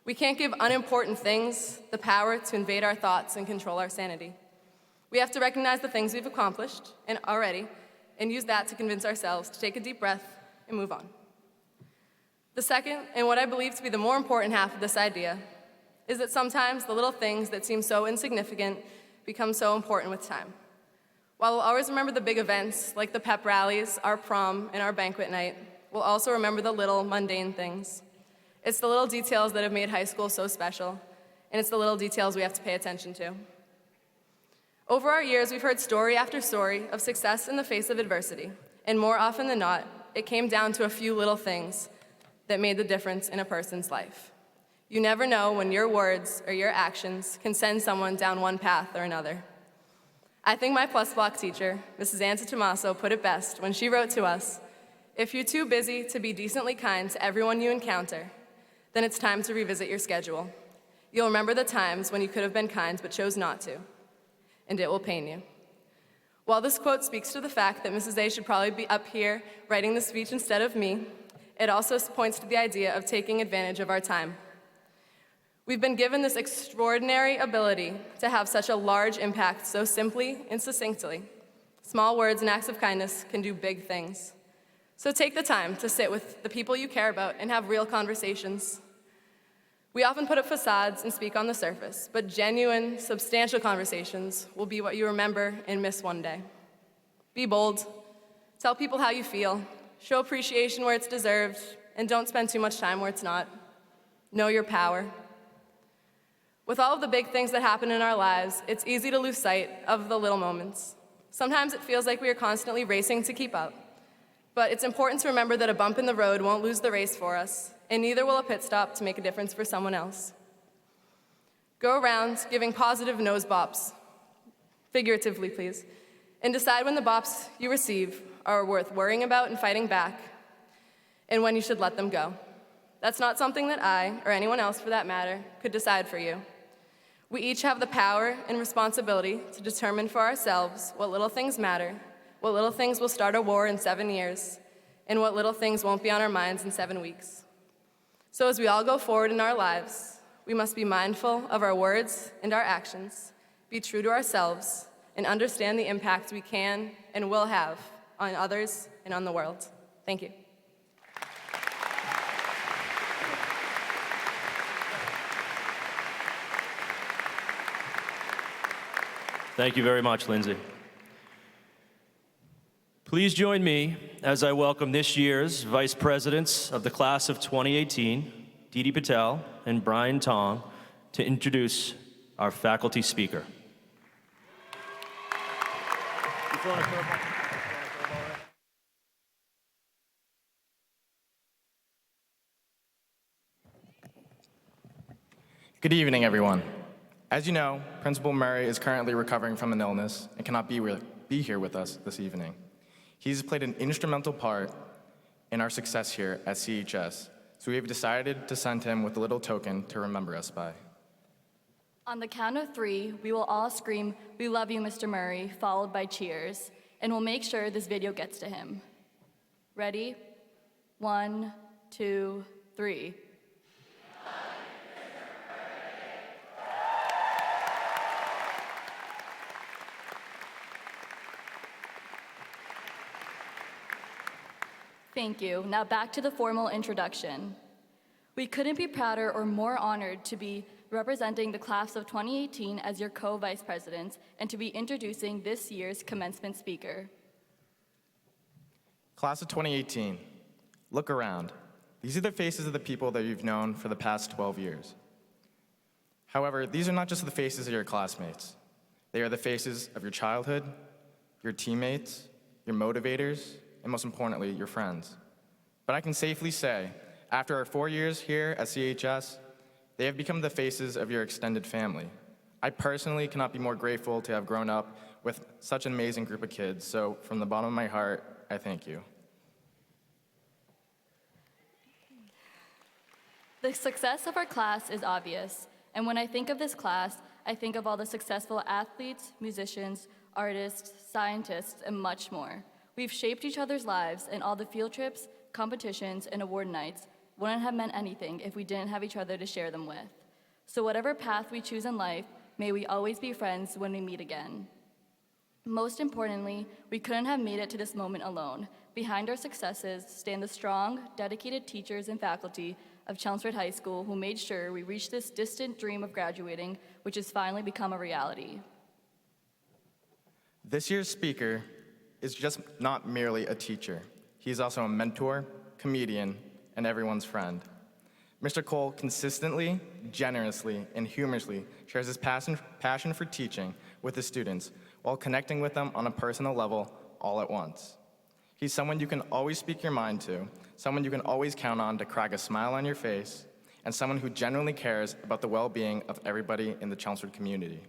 We can't give unimportant things the power to invade our thoughts and control our sanity. We have to recognize the things we've accomplished and already and use that to convince ourselves to take a deep breath and move on. The second, and what I believe to be the more important half of this idea, is that sometimes the little things that seem so insignificant become so important with time. While we'll always remember the big events, like the pep rallies, our prom, and our banquet night, we'll also remember the little mundane things. It's the little details that have made high school so special, and it's the little details we have to pay attention to. Over our years, we've heard story after story of success in the face of adversity, and more often than not, it came down to a few little things that made the difference in a person's life. You never know when your words or your actions can send someone down one path or another. I think my plus block teacher, Mrs. Ansa Tomaso, put it best when she wrote to us, "If you're too busy to be decently kind to everyone you encounter, then it's time to revisit your schedule. You'll remember the times when you could have been kind but chose not to, and it will pain you." While this quote speaks to the fact that Mrs. A should probably be up here writing the speech instead of me, it also points to the idea of taking advantage of our time. We've been given this extraordinary ability to have such a large impact so simply and succinctly. Small words and acts of kindness can do big things. So take the time to sit with the people you care about and have real conversations. We often put up facades and speak on the surface, but genuine, substantial conversations will be what you remember and miss one day. Be bold. Tell people how you feel. Show appreciation where it's deserved, and don't spend too much time where it's not. Know your power. With all of the big things that happen in our lives, it's easy to lose sight of the little moments. Sometimes it feels like we are constantly racing to keep up. But it's important to remember that a bump in the road won't lose the race for us, and neither will a pit stop to make a difference for someone else. Go around giving positive nose bops, figuratively please, and decide when the bops you receive are worth worrying about and fighting back, and when you should let them go. That's not something that I, or anyone else for that matter, could decide for you. We each have the power and responsibility to determine for ourselves what little things matter, what little things will start a war in 7 years, and what little things won't be on our minds in 7 weeks. So as we all go forward in our lives, we must be mindful of our words and our actions, be true to ourselves, and understand the impact we can and will have on others and on the world. Thank you. Thank you very much, Lindsay. Please join me as I welcome this year's Vice Presidents of the Class of 2018, Didi Patel and Brian Tong, to introduce our faculty speaker. Good evening, everyone. As you know, Principal Murray is currently recovering from an illness and cannot be here with us this evening. He's played an instrumental part in our success here at CHS, so we have decided to send him with a little token to remember us by. On the count of 3, we will all scream, "We love you, Mr. Murray," followed by cheers, and we'll make sure this video gets to him. Ready? 1, 2, 3. Thank you. Now back to the formal introduction. We couldn't be prouder or more honored to be representing the class of 2018 as your co-vice presidents and to be introducing this year's commencement speaker. Class of 2018, look around. These are the faces of the people that you've known for the past 12 years. However, these are not just the faces of your classmates. They are the faces of your childhood, your teammates, your motivators, and most importantly, your friends. But I can safely say, after our 4 years here at CHS, they have become the faces of your extended family. I personally cannot be more grateful to have grown up with such an amazing group of kids, so from the bottom of my heart, I thank you. The success of our class is obvious, and when I think of this class, I think of all the successful athletes, musicians, artists, scientists, and much more. We've shaped each other's lives, and all the field trips, competitions, and award nights wouldn't have meant anything if we didn't have each other to share them with. So whatever path we choose in life, may we always be friends when we meet again. Most importantly, we couldn't have made it to this moment alone. Behind our successes stand the strong, dedicated teachers and faculty of Chelmsford High School who made sure we reached this distant dream of graduating, which has finally become a reality. This year's speaker is just not merely a teacher. He is also a mentor, comedian, and everyone's friend. Mr. Cole consistently, generously, and humorously shares his passion for teaching with the students while connecting with them on a personal level all at once. He's someone you can always speak your mind to, someone you can always count on to crack a smile on your face, and someone who genuinely cares about the well-being of everybody in the Chelmsford community.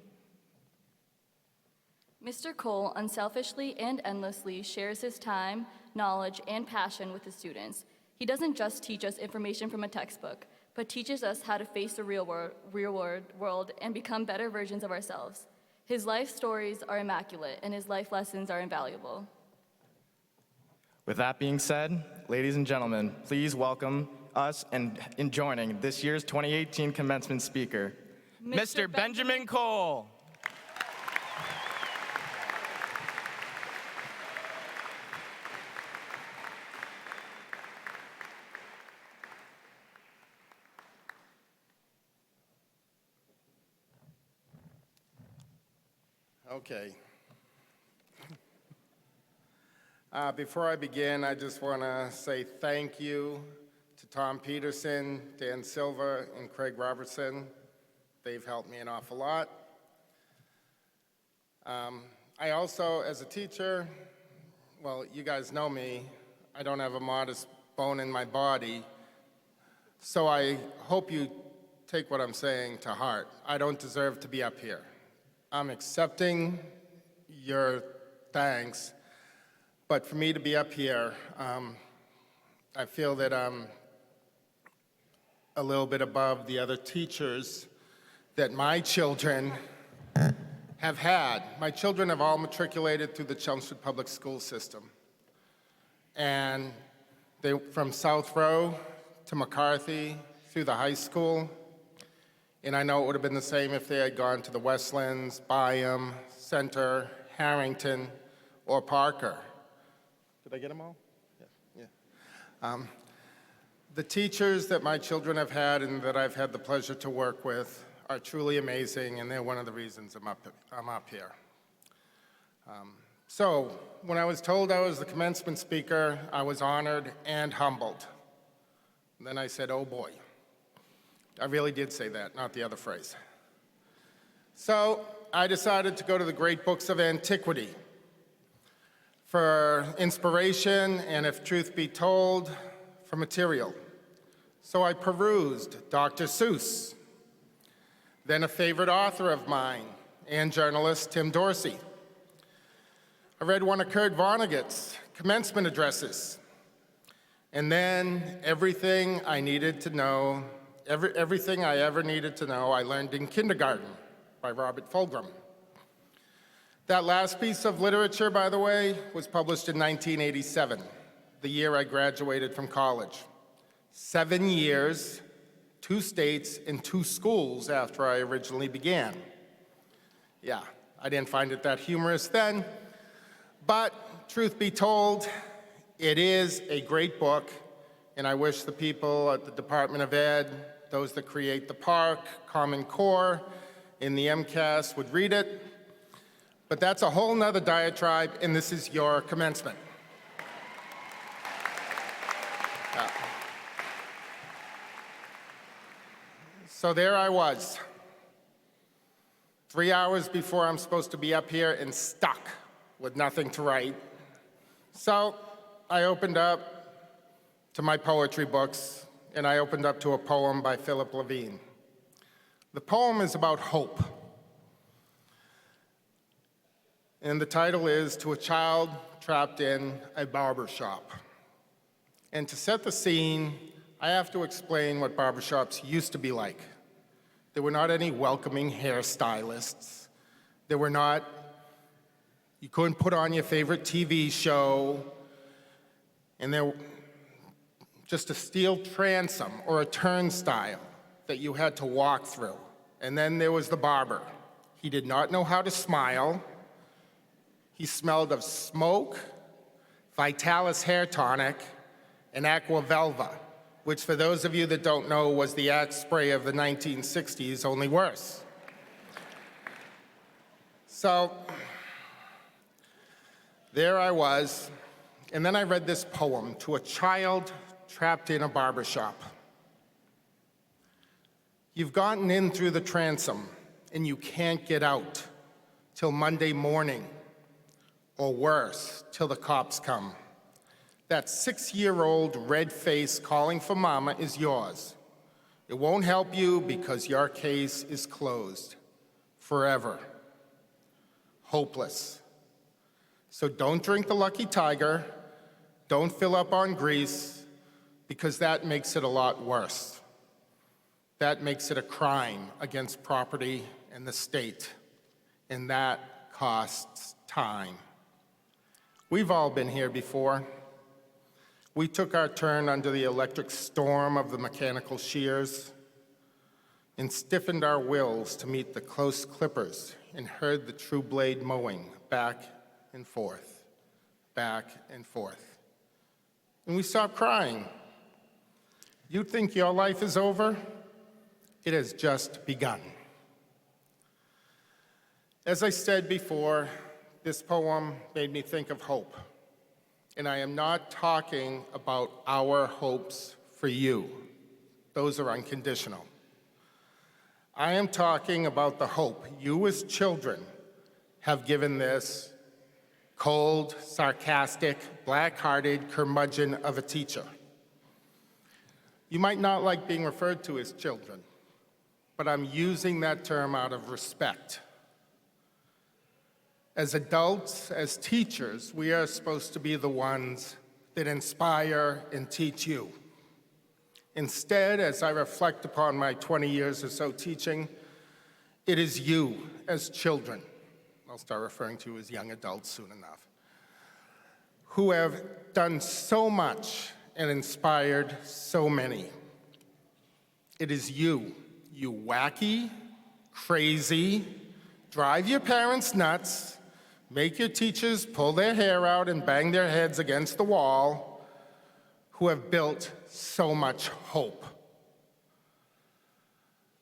Mr. Cole unselfishly and endlessly shares his time, knowledge, and passion with the students. He doesn't just teach us information from a textbook, but teaches us how to face the real world and become better versions of ourselves. His life stories are immaculate, and his life lessons are invaluable. With that being said, ladies and gentlemen, please welcome us and in joining this year's 2018 commencement speaker, Mr. Benjamin Cole. Okay. Before I begin, I just want to say thank you to Tom Peterson, Dan Silva, and Craig Robertson. They've helped me an awful lot. I also, as a teacher, well, you guys know me, I don't have a modest bone in my body, so I hope you take what I'm saying to heart. I don't deserve to be up here. I'm accepting your thanks, but for me to be up here, I feel that I'm a little bit above the other teachers that my children have had. My children have all matriculated through the Chelmsford Public School System. And they, from South Row to McCarthy, through the high school, and I know it would have been the same if they had gone to the Westlands, Byam, Center, Harrington, or Parker. Did I get them all? Yeah. The teachers that my children have had and that I've had the pleasure to work with are truly amazing, and they're one of the reasons I'm up here. So when I was told I was the commencement speaker, I was honored and humbled. And then I said, oh boy. I really did say that, not the other phrase. So I decided to go to the great books of antiquity for inspiration and, if truth be told, for material. So I perused Dr. Seuss, then a favorite author of mine and journalist, Tim Dorsey. I read one of Kurt Vonnegut's commencement addresses, and then everything I needed to know, everything I ever needed to know, I learned in kindergarten by Robert Fulghum. That last piece of literature, by the way, was published in 1987, the year I graduated from college. 7 years, 2 states, and 2 schools after I originally began. Yeah, I didn't find it that humorous then, but truth be told, it is a great book, and I wish the people at the Department of Ed, those that create the park, Common Core, in the MCAS would read it. But that's a whole nother diatribe, and this is your commencement. So there I was, 3 hours before I'm supposed to be up here and stuck with nothing to write. So I opened up to my poetry books, and I opened up to a poem by Philip Levine. The poem is about hope. And the title is To a Child Trapped in a Barber Shop. And to set the scene, I have to explain what barbershops used to be like. There were not any welcoming hairstylists. There were not, you couldn't put on your favorite TV show. And there just a steel transom or a turnstile that you had to walk through. And then there was the barber. He did not know how to smile. He smelled of smoke, Vitalis hair tonic, and Aqua Velva, which for those of you that don't know was the Axe spray of the 1960s, only worse. So there I was, and then I read this poem to a child trapped in a barbershop. You've gotten in through the transom, and you can't get out till Monday morning, or worse, till the cops come. That 6-year-old red face calling for mama is yours. It won't help you because your case is closed forever. Hopeless. So don't drink the Lucky Tiger, don't fill up on grease, because that makes it a lot worse. That makes it a crime against property and the state, and that costs time. We've all been here before. We took our turn under the electric storm of the mechanical shears and stiffened our wills to meet the close clippers and heard the true blade mowing back and forth, back and forth. And we stopped crying. You think your life is over? It has just begun. As I said before, this poem made me think of hope. And I am not talking about our hopes for you. Those are unconditional. I am talking about the hope you as children have given this cold, sarcastic, black-hearted curmudgeon of a teacher. You might not like being referred to as children, but I'm using that term out of respect. As adults, as teachers, we are supposed to be the ones that inspire and teach you. Instead, as I reflect upon my 20 years or so teaching, it is you as children, I'll start referring to you as young adults soon enough, who have done so much and inspired so many. It is you, you wacky, crazy, drive your parents nuts, make your teachers pull their hair out and bang their heads against the wall, who have built so much hope.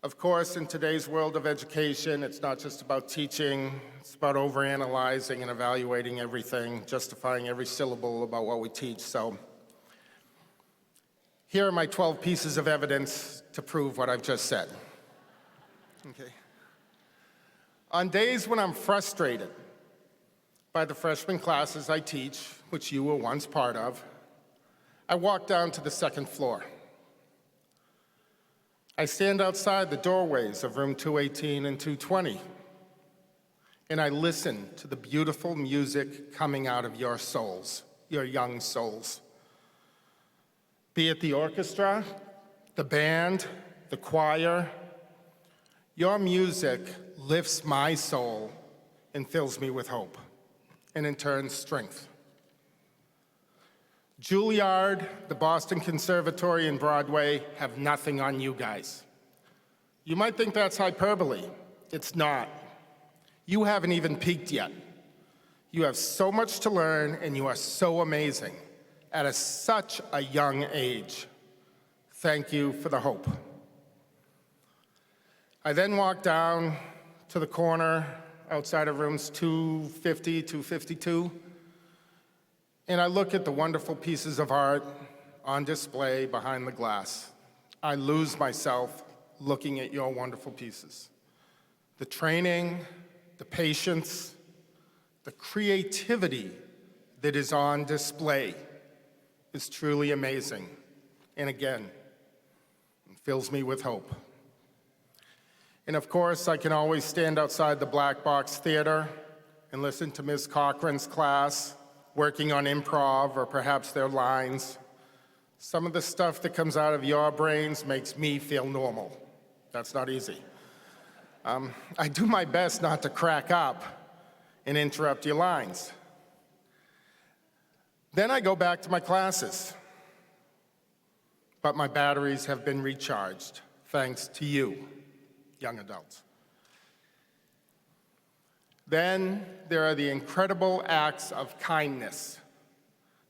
Of course, in today's world of education, it's not just about teaching, it's about overanalyzing and evaluating everything, justifying every syllable about what we teach. So here are my 12 pieces of evidence to prove what I've just said. Okay. On days when I'm frustrated by the freshman classes I teach, which you were once part of, I walk down to the second floor. I stand outside the doorways of room 218 and 220, and I listen to the beautiful music coming out of your souls, your young souls. Be it the orchestra, the band, the choir, your music lifts my soul and fills me with hope, and in turn, strength. Juilliard, the Boston Conservatory, and Broadway have nothing on you guys. You might think that's hyperbole. It's not. You haven't even peaked yet. You have so much to learn, and you are so amazing at such a young age. Thank you for the hope. I then walk down to the corner outside of rooms 250, 252, and I look at the wonderful pieces of art on display behind the glass. I lose myself looking at your wonderful pieces. The training, the patience, the creativity that is on display is truly amazing. And again, it fills me with hope. And of course, I can always stand outside the Black Box Theater and listen to Ms. Cochran's class, working on improv or perhaps their lines. Some of the stuff that comes out of your brains makes me feel normal. That's not easy. I do my best not to crack up and interrupt your lines. Then I go back to my classes. but my batteries have been recharged, thanks to you, young adults. Then there are the incredible acts of kindness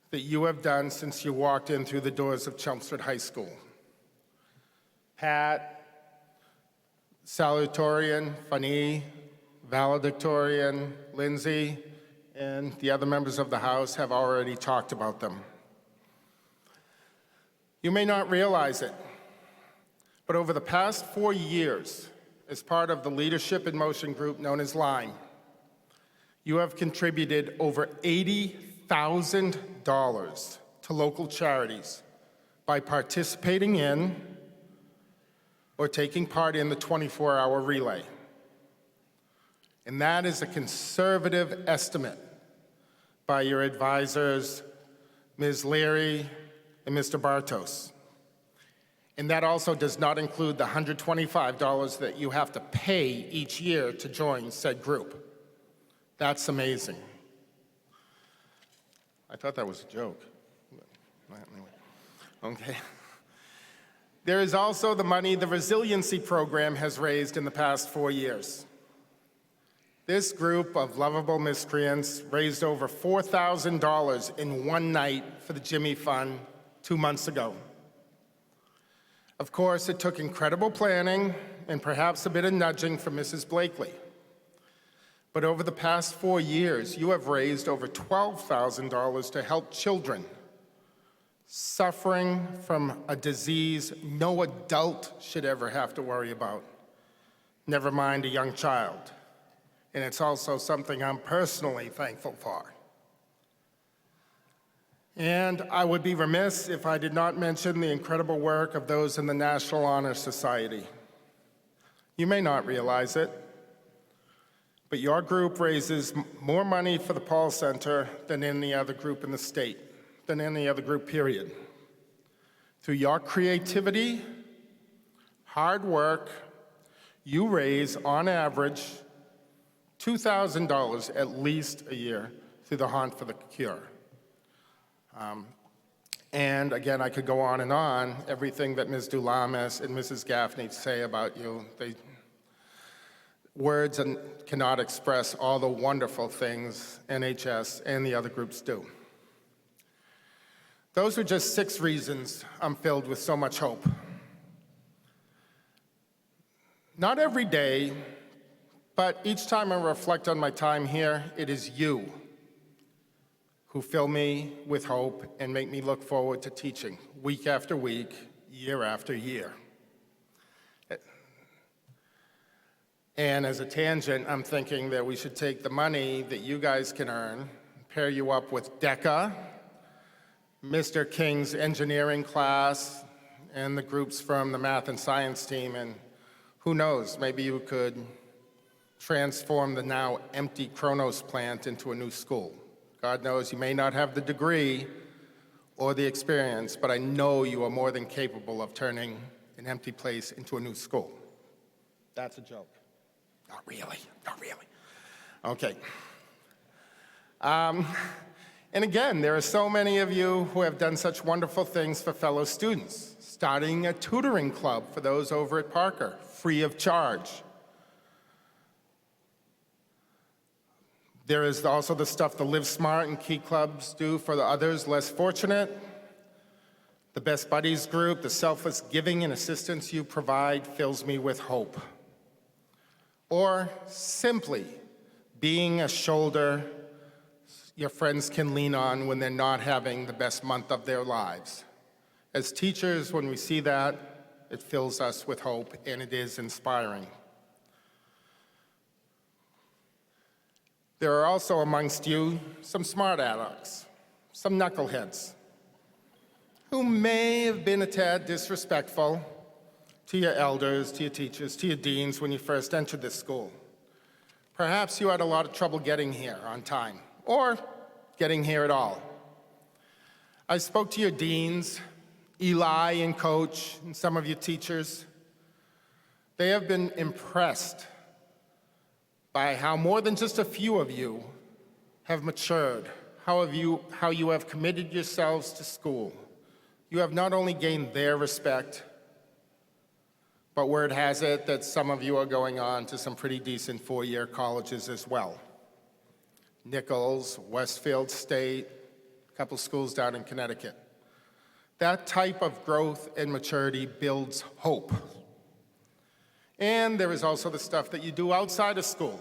that you have done since you walked in through the doors of Chelmsford High School. Pat, Salutatorian, Fanny, Valedictorian, Lindsay, and the other members of the House have already talked about them. You may not realize it, but over the past 4 years, as part of the Leadership in Motion group known as LIME, you have contributed over $80,000 to local charities by participating in or taking part in the 24-hour relay. And that is a conservative estimate by your advisors, Ms. Leary and Mr. Bartos. And that also does not include the $125 that you have to pay each year to join said group. That's amazing. I thought that was a joke. Anyway. Okay. There is also the money the Resiliency Program has raised in the past 4 years. This group of lovable miscreants raised over $4,000 in one night for the Jimmy Fund 2 months ago. Of course, it took incredible planning and perhaps a bit of nudging from Mrs. Blakely. But over the past 4 years, you have raised over $12,000 to help children suffering from a disease no adult should ever have to worry about, never mind a young child. And it's also something I'm personally thankful for. And I would be remiss if I did not mention the incredible work of those in the National Honor Society. You may not realize it, but your group raises more money for the Paul Center than any other group in the state, than any other group, period. Through your creativity, hard work, you raise, on average, $2,000 at least a year through the Hunt for the Cure. And again, I could go on and on, everything that Ms. Dulamas and Mrs. Gaffney say about you. Words cannot express all the wonderful things NHS and the other groups do. Those are just 6 reasons I'm filled with so much hope. Not every day, but each time I reflect on my time here, it is you who fill me with hope and make me look forward to teaching week after week, year after year. And as a tangent, I'm thinking that we should take the money that you guys can earn, pair you up with DECA, Mr. King's engineering class, and the groups from the math and science team, and who knows, maybe you could transform the now empty Kronos plant into a new school. God knows you may not have the degree or the experience, but I know you are more than capable of turning an empty place into a new school. That's a joke. Not really, not really. Okay. And again, there are so many of you who have done such wonderful things for fellow students, starting a tutoring club for those over at Parker, free of charge. There is also the stuff the Live Smart and Key Clubs do for the others less fortunate. The Best Buddies group, the selfless giving and assistance you provide fills me with hope. Or simply being a shoulder your friends can lean on when they're not having the best month of their lives. As teachers, when we see that, it fills us with hope, and it is inspiring. There are also amongst you some smart addicts, some knuckleheads, who may have been a tad disrespectful to your elders, to your teachers, to your deans when you first entered this school. Perhaps you had a lot of trouble getting here on time, or getting here at all. I spoke to your deans, Eli and Coach, and some of your teachers. They have been impressed by how more than just a few of you have matured, how you have committed yourselves to school. you have not only gained their respect, but word has it that some of you are going on to some pretty decent four-year colleges as well. Nichols, Westfield State, a couple schools down in Connecticut. That type of growth and maturity builds hope. And there is also the stuff that you do outside of school.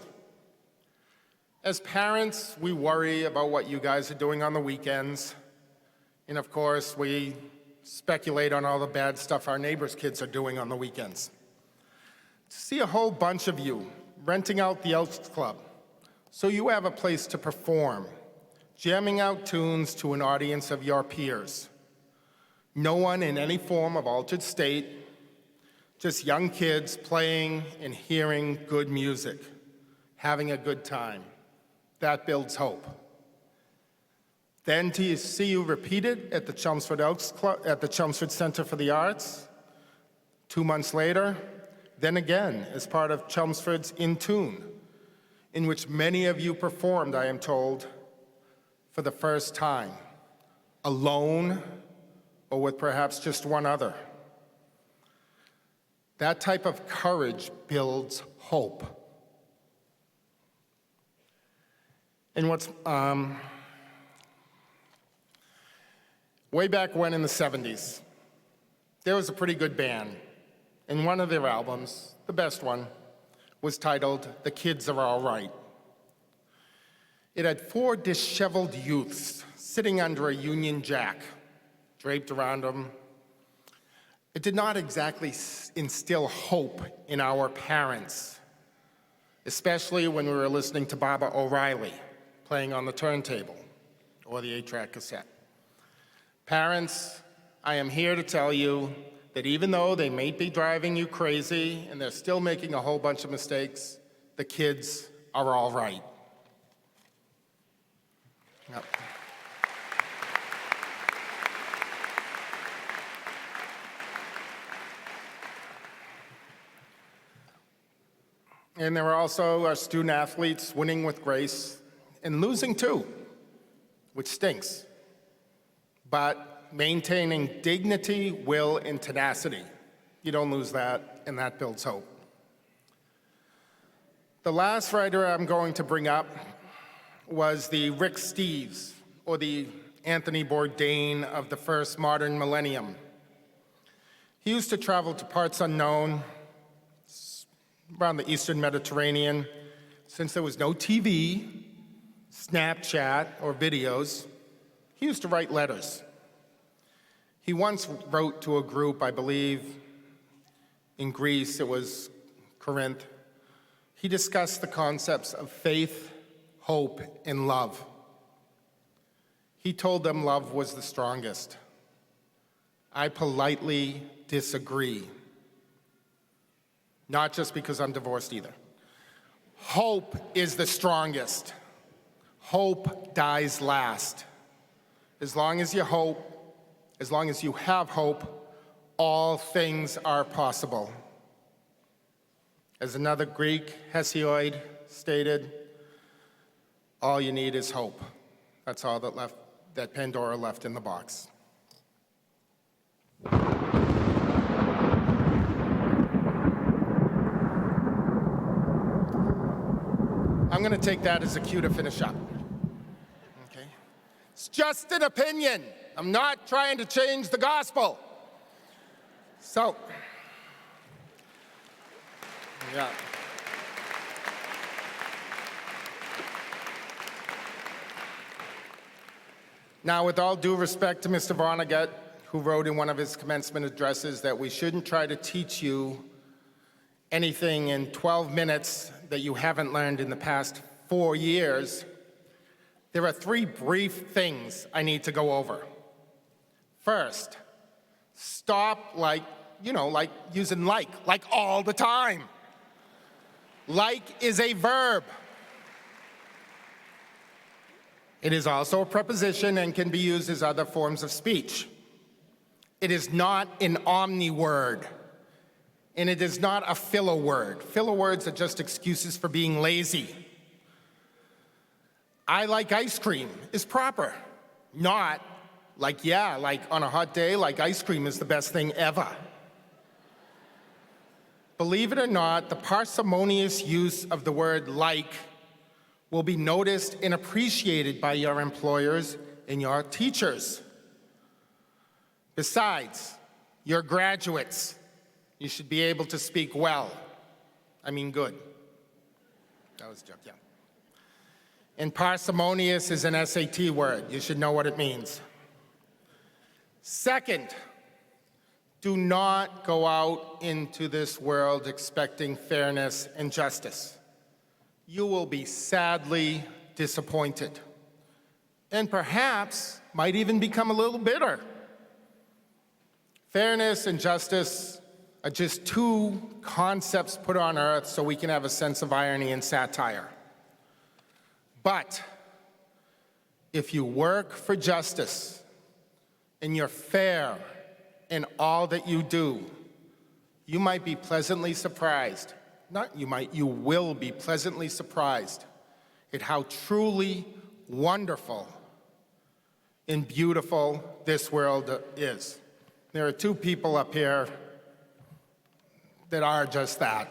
As parents, we worry about what you guys are doing on the weekends. And of course, we speculate on all the bad stuff our neighbors' kids are doing on the weekends. To see a whole bunch of you renting out the Elks Club so you have a place to perform, jamming out tunes to an audience of your peers. No one in any form of altered state, just young kids playing and hearing good music, having a good time. That builds hope. Then to see you repeated at the Chelmsford Elks Club, at the Chelmsford Center for the Arts, 2 months later, then again as part of Chelmsford's In Tune, in which many of you performed, I am told, for the first time, alone or with perhaps just one other. That type of courage builds hope. And what's, way back when in the 70s, there was a pretty good band, and one of their albums, the best one, was titled "The Kids Are All Right." It had 4 disheveled youths sitting under a Union Jack, draped around them. It did not exactly instill hope in our parents, especially when we were listening to Baba O'Reilly playing on the turntable or the 8-track cassette. Parents, I am here to tell you that even though they may be driving you crazy and they're still making a whole bunch of mistakes, the kids are all right. Yep. And there were also our student athletes winning with grace and losing too, which stinks. But maintaining dignity, will, and tenacity. You don't lose that, and that builds hope. The last writer I'm going to bring up was the Rick Steves, or the Anthony Bourdain of the first modern millennium. He used to travel to parts unknown around the Eastern Mediterranean. Since there was no TV, Snapchat, or videos, he used to write letters. He once wrote to a group, I believe, in Greece, it was Corinth. He discussed the concepts of faith, hope, and love. He told them love was the strongest. I politely disagree. Not just because I'm divorced either. Hope is the strongest. Hope dies last. As long as you hope, as long as you have hope, all things are possible. As another Greek Hesiod stated, all you need is hope. That's all that Pandora left in the box. I'm going to take that as a cue to finish up. Okay? It's just an opinion. I'm not trying to change the gospel. So, yeah. Now, with all due respect to Mr. Vonnegut, who wrote in one of his commencement addresses that we shouldn't try to teach you anything in 12 minutes that you haven't learned in the past 4 years, there are 3 brief things I need to go over. First, stop like using like all the time. Like is a verb. It is also a preposition and can be used as other forms of speech. It is not an omni-word, and it is not a filler word. Filler words are just excuses for being lazy. I like ice cream is proper, not Like, yeah, like on a hot day, like ice cream is the best thing ever. Believe it or not, the parsimonious use of the word like will be noticed and appreciated by your employers and your teachers. Besides, you're graduates. You should be able to speak well. I mean good. That was a joke, yeah. And parsimonious is an SAT word. You should know what it means. Second, do not go out into this world expecting fairness and justice. You will be sadly disappointed, and perhaps might even become a little bitter. Fairness and justice are just two concepts put on earth so we can have a sense of irony and satire. But if you work for justice and you're fair in all that you do, you might be pleasantly surprised. Not you might, you will be pleasantly surprised at how truly wonderful and beautiful this world is. There are two people up here that are just that.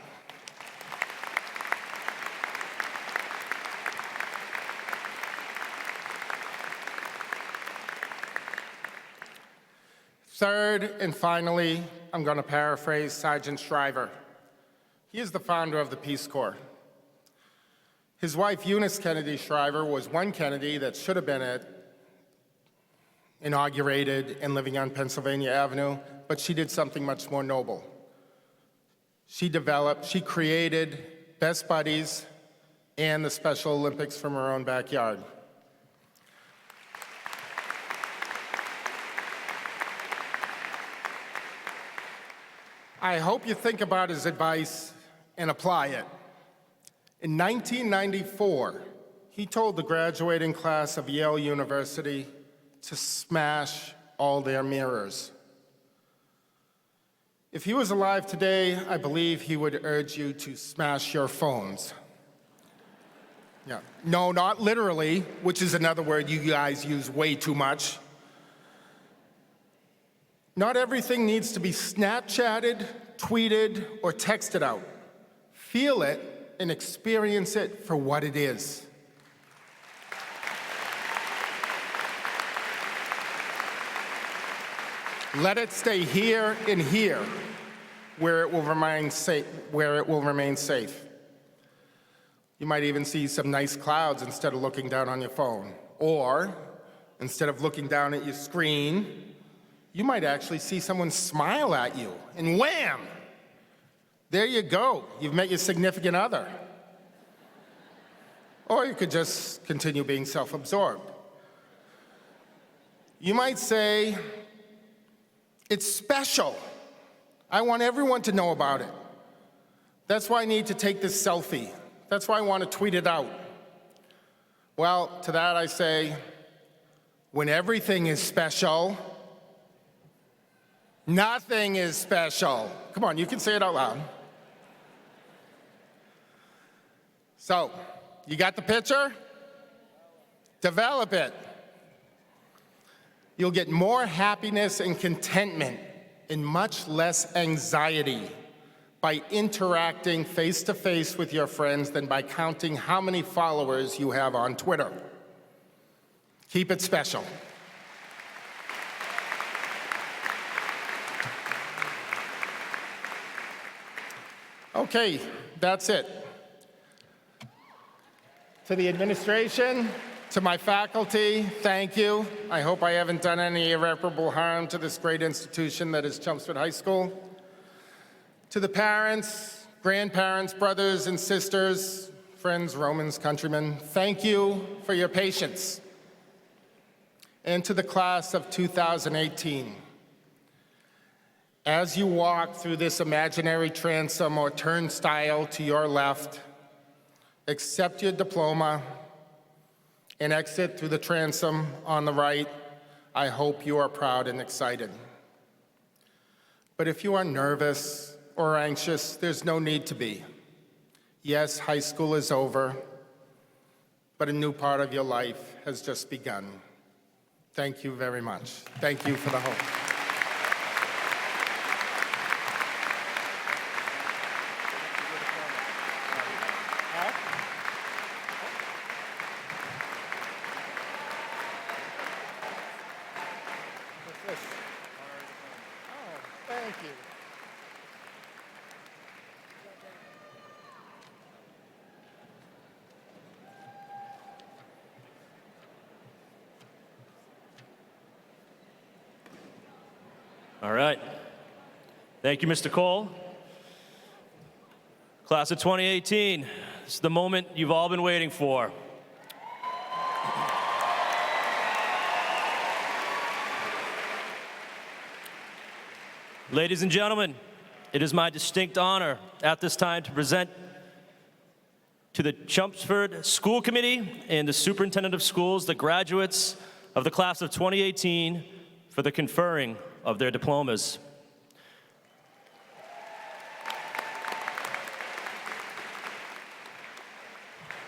Third, and finally, I'm going to paraphrase Sergeant Shriver. He is the founder of the Peace Corps. His wife, Eunice Kennedy Shriver, was one Kennedy that should have been inaugurated and living on Pennsylvania Avenue, but she did something much more noble. She created Best Buddies and the Special Olympics from her own backyard. I hope you think about his advice and apply it. In 1994, he told the graduating class of Yale University to smash all their mirrors. If he was alive today, I believe he would urge you to smash your phones. Yeah. No, not literally, which is another word you guys use way too much. Not everything needs to be Snapchatted, tweeted, or texted out. Feel it and experience it for what it is. Let it stay here and here, where it will remain safe. You might even see some nice clouds instead of looking down on your phone. Or, instead of looking down at your screen, you might actually see someone smile at you, and wham! There you go. You've met your significant other. Or you could just continue being self-absorbed. You might say, it's special. I want everyone to know about it. That's why I need to take this selfie. That's why I want to tweet it out. Well, to that I say, when everything is special, nothing is special. Come on, you can say it out loud. So, you got the picture? Develop it. You'll get more happiness and contentment and much less anxiety by interacting face-to-face with your friends than by counting how many followers you have on Twitter. Keep it special. Okay, that's it. To the administration, to my faculty, thank you. I hope I haven't done any irreparable harm to this great institution that is Chelmsford High School. To the parents, grandparents, brothers and sisters, friends, Romans, countrymen, thank you for your patience. And to the class of 2018, as you walk through this imaginary transom or turnstile to your left, accept your diploma and exit through the transom on the right. I hope you are proud and excited. But if you are nervous or anxious, there's no need to be. Yes, high school is over, but a new part of your life has just begun. Thank you very much. Thank you for the hope. Thank you. All right. Thank you, Mr. Cole. Class of 2018, this is the moment you've all been waiting for. Ladies and gentlemen, it is my distinct honor at this time to present to the Chelmsford School Committee and the Superintendent of Schools the graduates of the class of 2018 for the conferring of their diplomas.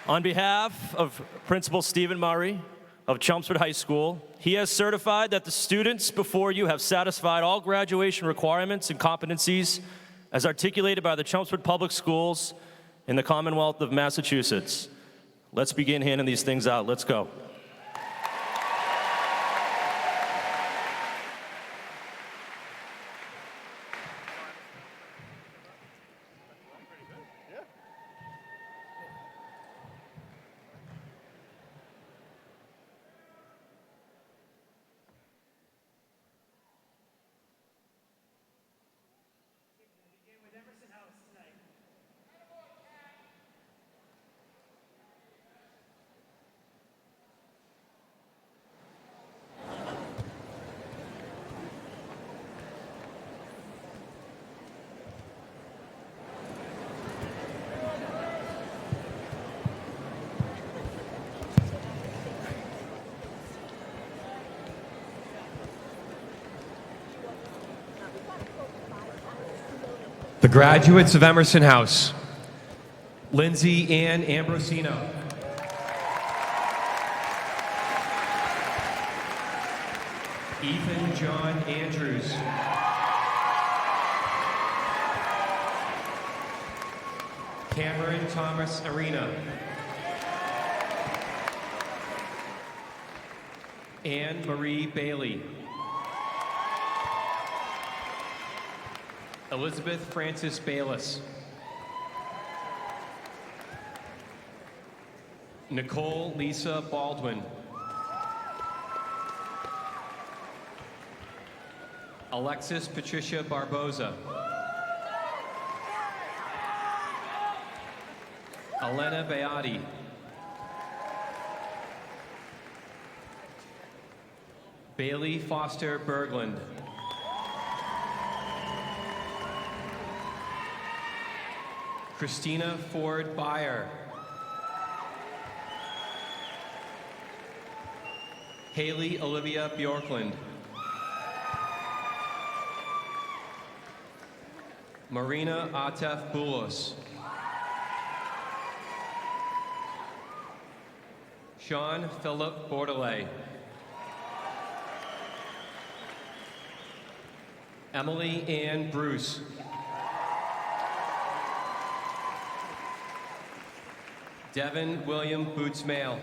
On behalf of Principal Stephen Murray of Chelmsford High School, he has certified that the students before you have satisfied all graduation requirements and competencies as articulated by the Chelmsford Public Schools in the Commonwealth of Massachusetts. Let's begin handing these things out. Let's go. The graduates of Emerson House: Lindsay Ann Ambrosino, Ethan John Andrews, Cameron Thomas Arena, Anne Marie Bailey, Elizabeth Francis Bayless, Nicole Lisa Baldwin, Alexis Patricia Barboza, Elena Beati, Bailey Foster Berglund, Christina Ford Beyer, Haley Olivia Bjorklund, Marina Atef Boulos, Sean Philip Bordelais, Emily Ann Bruce, Devin William Boots-Mail,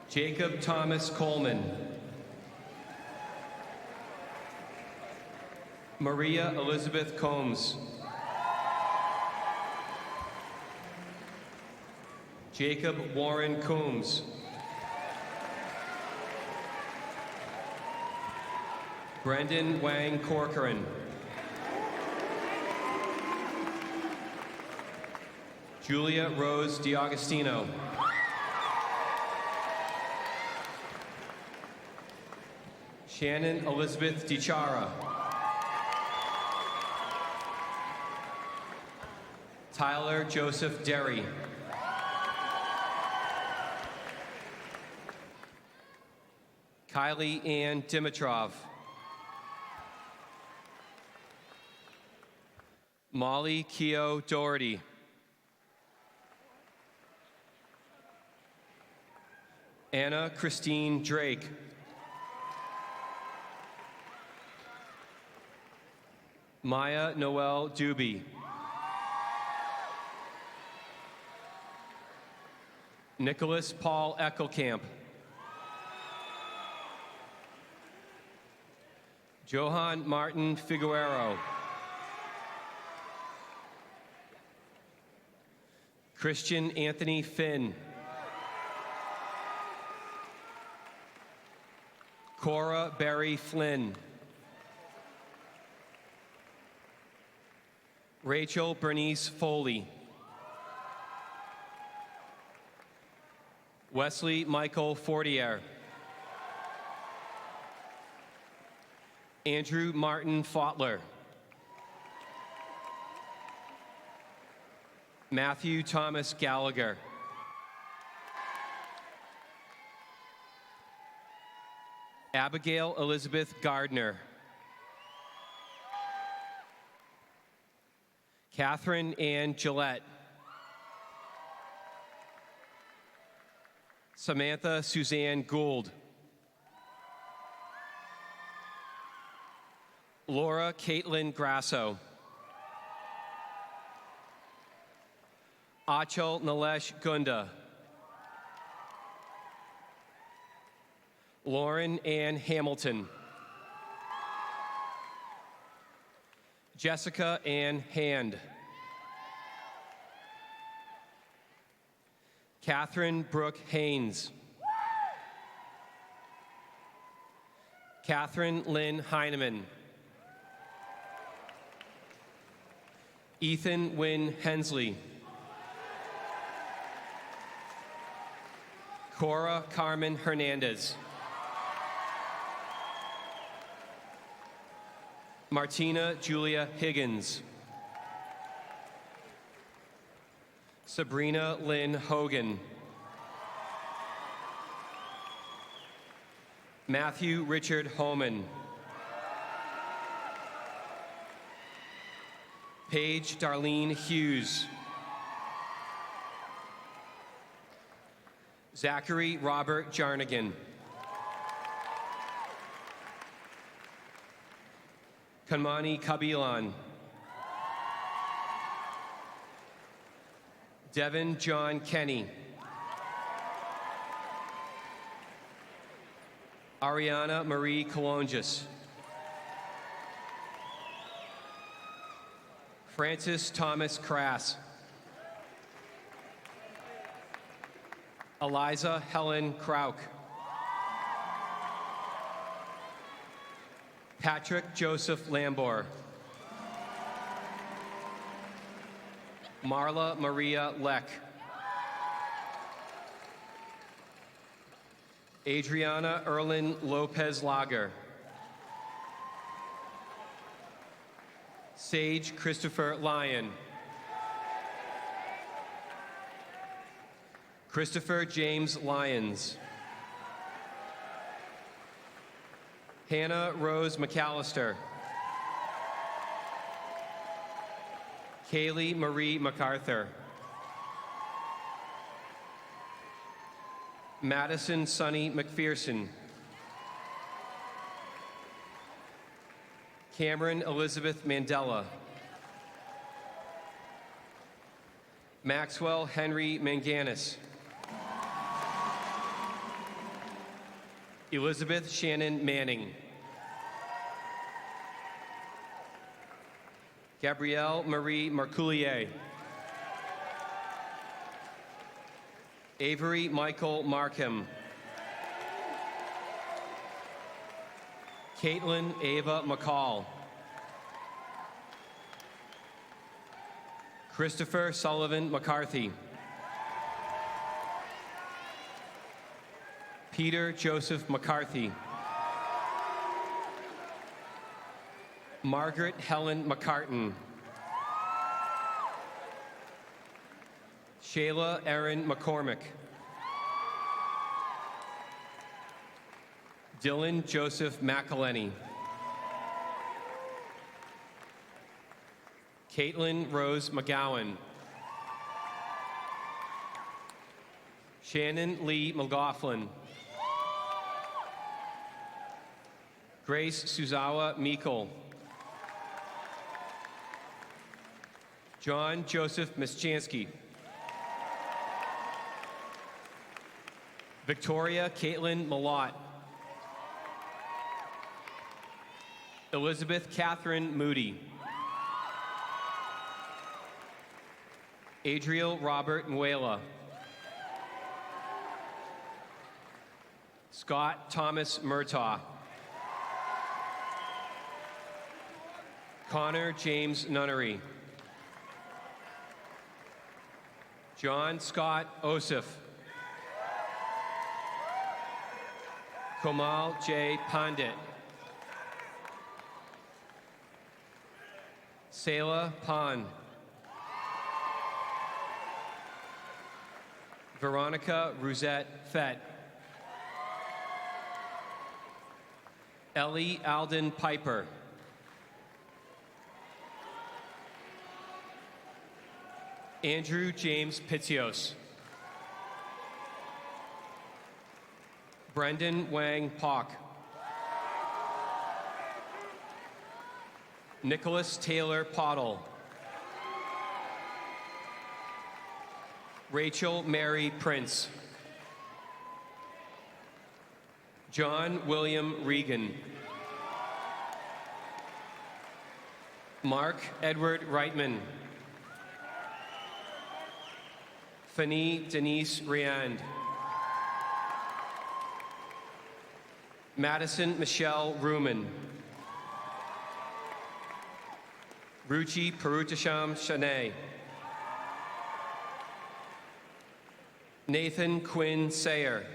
Jacob Thomas Coleman, Maria Elizabeth Combs, Jacob Warren Coombs, Brendan Wang Corcoran, Julia Rose DiAgostino, Shannon Elizabeth DiChara, Tyler Joseph Derry, Kylie Ann Dimitrov, Molly Keogh Doherty, Anna Christine Drake. Maya Noel Doobie. Nicholas Paul Eckelkamp. Johan Martin Figueroa. Christian Anthony Finn. Cora Barry Flynn. Rachel Bernice Foley. Wesley Michael Fortier. Andrew Martin Fottler. Matthew Thomas Gallagher. Abigail Elizabeth Gardner. Catherine Ann Gillette. Samantha Suzanne Gould. Laura Caitlin Grasso. Achal Nalesh Gunda. Lauren Ann Hamilton. Jessica Ann Hand. Catherine Brooke Haynes. Catherine Lynn Heineman. Ethan Wynn Hensley. Cora Carmen Hernandez. Martina Julia Higgins. Sabrina Lynn Hogan. Matthew Richard Homan. Paige Darlene Hughes. Zachary Robert Jarnigan. Kanmani Kabilan. Devin John Kenny. Ariana Marie Colonges. Francis Thomas Crass. Eliza Helen Krauk. Patrick Joseph Lambor. Marla Maria Leck. Adriana Erlin Lopez Lager. Sage Christopher Lyon. Christopher James Lyons. Hannah Rose McAllister. Kaylee Marie MacArthur. Madison Sonny McPherson. Cameron Elizabeth Mandela. Maxwell Henry Manganis. Elizabeth Shannon Manning. Gabrielle Marie Marcoulier. Avery Michael Markham. Caitlin Ava McCall. Christopher Sullivan McCarthy. Peter Joseph McCarthy. Margaret Helen McCartan. Shayla Erin McCormick. Dylan Joseph McElhenney. Caitlin Rose McGowan. Shannon Lee McLaughlin. Grace Suzawa Meikle. John Joseph Mischansky. Victoria Caitlin Malott. Elizabeth Catherine Moody. Adriel Robert Nuela. Scott Thomas Murtaugh. Connor James Nunnery. John Scott Osif. Komal J. Pandit. Sayla Pan. Veronica Rosette Fett. Ellie Alden Piper. Andrew James Pitzios. Brendan Wang Pock. Nicholas Taylor Pottle. Rachel Mary Prince. John William Regan. Mark Edward Reitman. Fanny Denise Riand. Madison Michelle Ruman. Ruchi Parutasham Shanae. Nathan Quinn Sayer.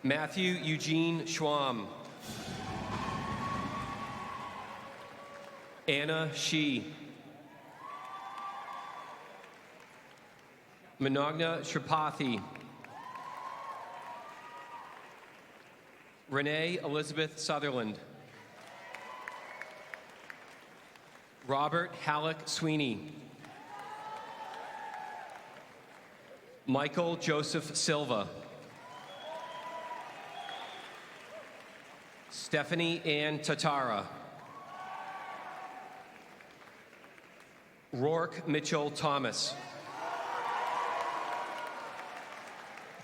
Matthew Eugene Schwam. Anna Shi. Manogna Tripathi. Renee Elizabeth Sutherland. Robert Halleck Sweeney. Michael Joseph Silva. Stephanie Ann Tatara. Rourke Mitchell Thomas.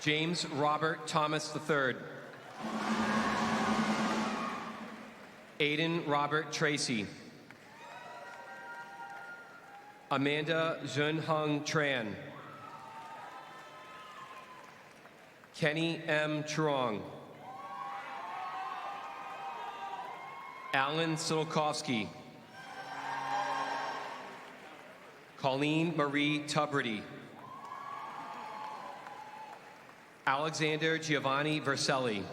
James Robert Thomas III. Aiden Robert Tracy. Amanda Zunhung Tran. Kenny M. Truong. Alan Silkovsky. Colleen Marie Tubridy. Alexander Giovanni Verselli.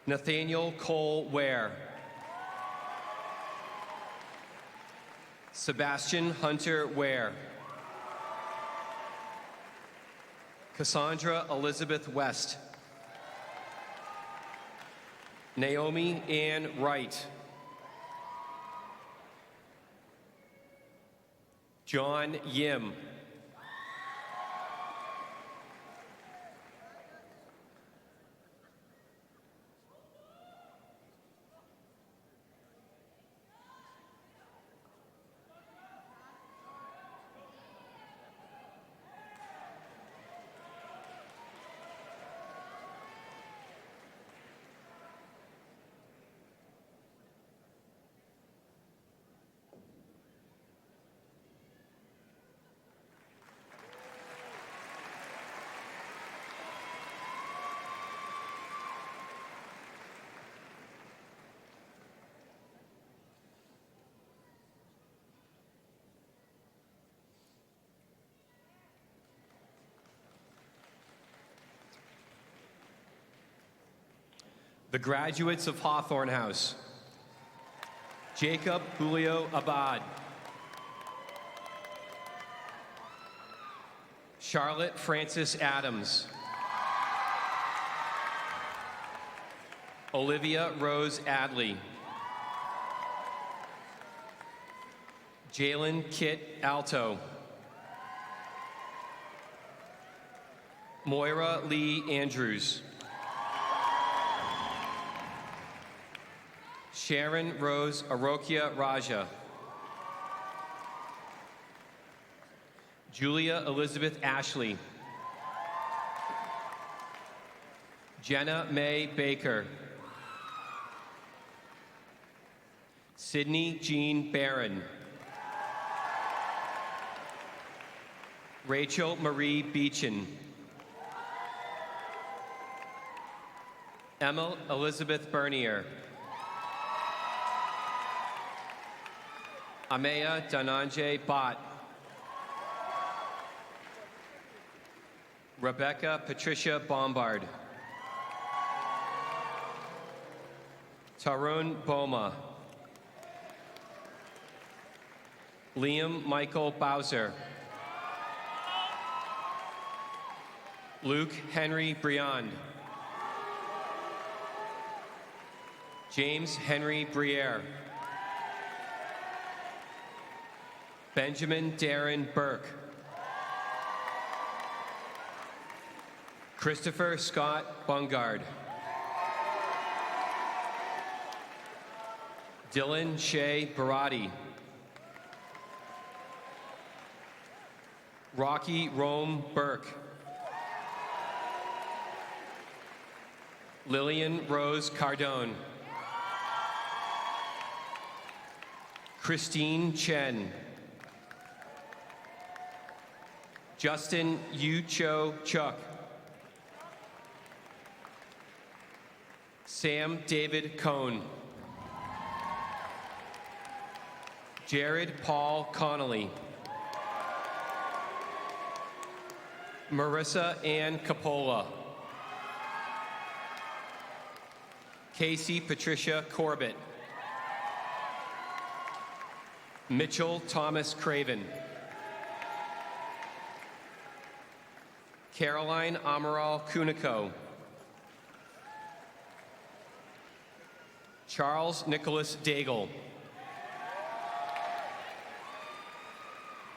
Nathaniel Cole Ware. Sebastian Hunter Ware. Cassandra Elizabeth West. Naomi Ann Wright. John Yim. The graduates of Hawthorne House. Jacob Julio Abad. Charlotte Frances Adams. Olivia Rose Adley. Jalen Kit Alto. Moira Lee Andrews. Sharon Rose Arokia Raja. Julia Elizabeth Ashley. Jenna Mae Baker. Sydney Jean Barron. Rachel Marie Beechin. Emma Elizabeth Bernier. Amaya Dhananjay Bhatt. Rebecca Patricia Bombard. Tarun Boma. Liam Michael Bowser. Luke Henry Briand. James Henry Briere. Benjamin Darren Burke. Christopher Scott Bungard. Dylan Shea Barati. Rocky Rome Burke. Lillian Rose Cardone. Christine Chen. Justin Yu Cho Chuk. Sam David Cohn. Jared Paul Connolly. Marissa Ann Capola. Casey Patricia Corbett. Mitchell Thomas Craven. Caroline Amaral Cunico. Charles Nicholas Daigle.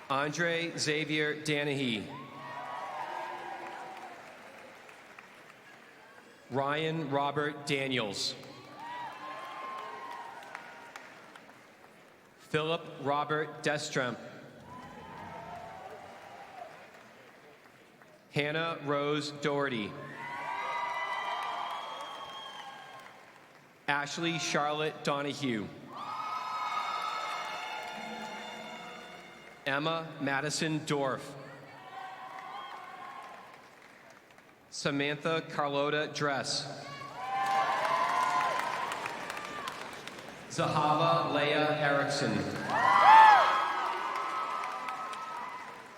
Andre Xavier Danahy. Ryan Robert Daniels. Philip Robert Destremp. Hannah Rose Doherty. Ashley Charlotte Donahue. Emma Madison Dorff. Samantha Carlota Dress. Zahava Leah Erickson.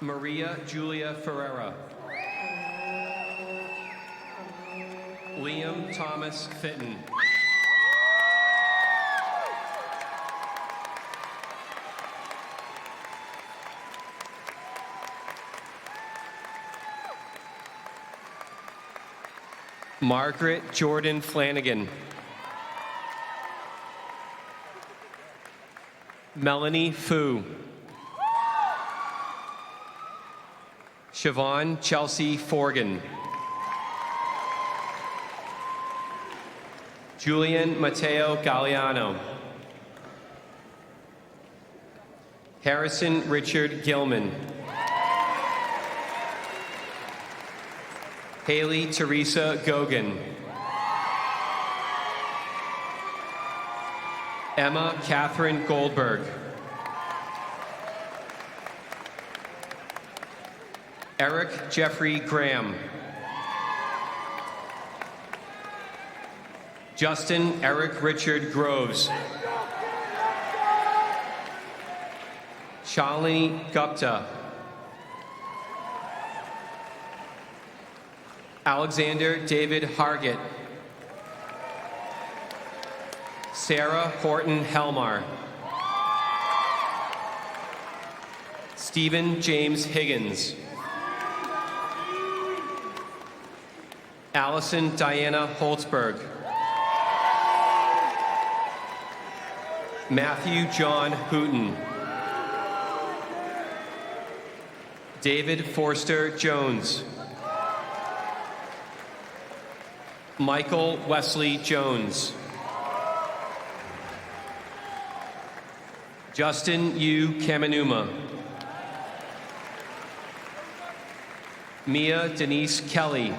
Maria Julia Ferreira. Liam Thomas Fitton. Margaret Jordan Flanagan. Melanie Fu. Siobhan Chelsea Forgan. Julian Mateo Galliano. Harrison Richard Gilman. Haley Teresa Gogan. Emma Catherine Goldberg. Eric Jeffrey Graham. Justin Eric Richard Groves. Shalini Gupta. Alexander David Hargett. Sarah Horton Helmar. Stephen James Higgins. Allison Diana Holtzberg. Matthew John Hooten. David Forster Jones. Michael Wesley Jones. Justin U. Kamanuma. Mia Denise Kelly.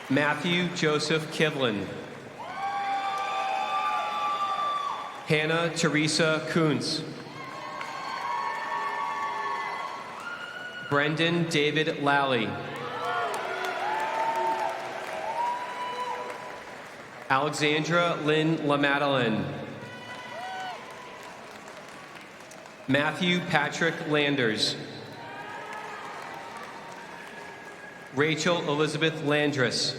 Matthew Joseph Kivlin. Hannah Teresa Kuntz. Brendan David Lally. Alexandra Lynn LaMadeleine. Matthew Patrick Landers. Rachel Elizabeth Landris.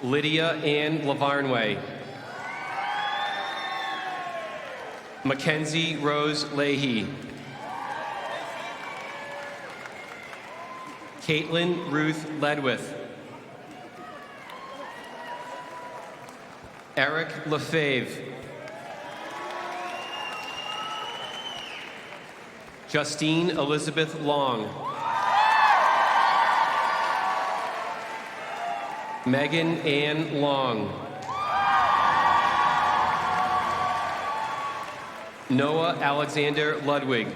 Lydia Ann Lavarnway. Mackenzie Rose Leahy. Caitlin Ruth Ledwith. Eric Lefebvre. Justine Elizabeth Long. Megan Ann Long. Noah Alexander Ludwig.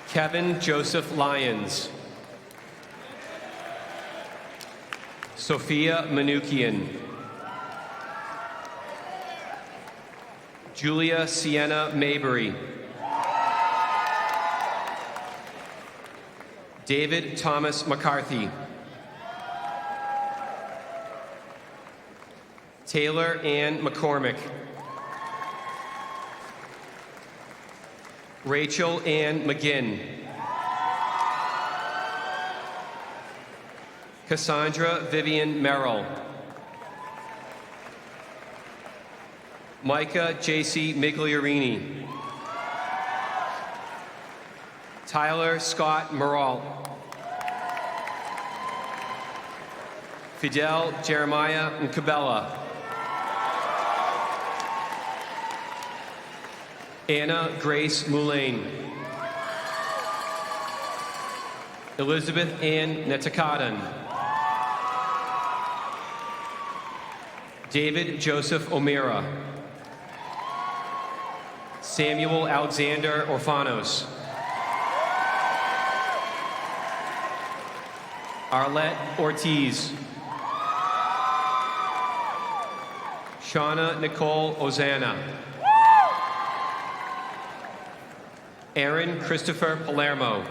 Kevin Joseph Lyons. Sophia Manukian. Julia Sienna Mabry. David Thomas McCarthy. Taylor Ann McCormick. Rachel Ann McGinn. Cassandra Vivian Merrill. Micah J.C. Migliorini. Tyler Scott Moralt. Fidel Jeremiah Nkabella. Anna Grace Moulaine. Elizabeth Ann Netakadan. David Joseph O'Meara. Samuel Alexander Orfanos. Arlette Ortiz. Shauna Nicole Ozana. Aaron Christopher Palermo.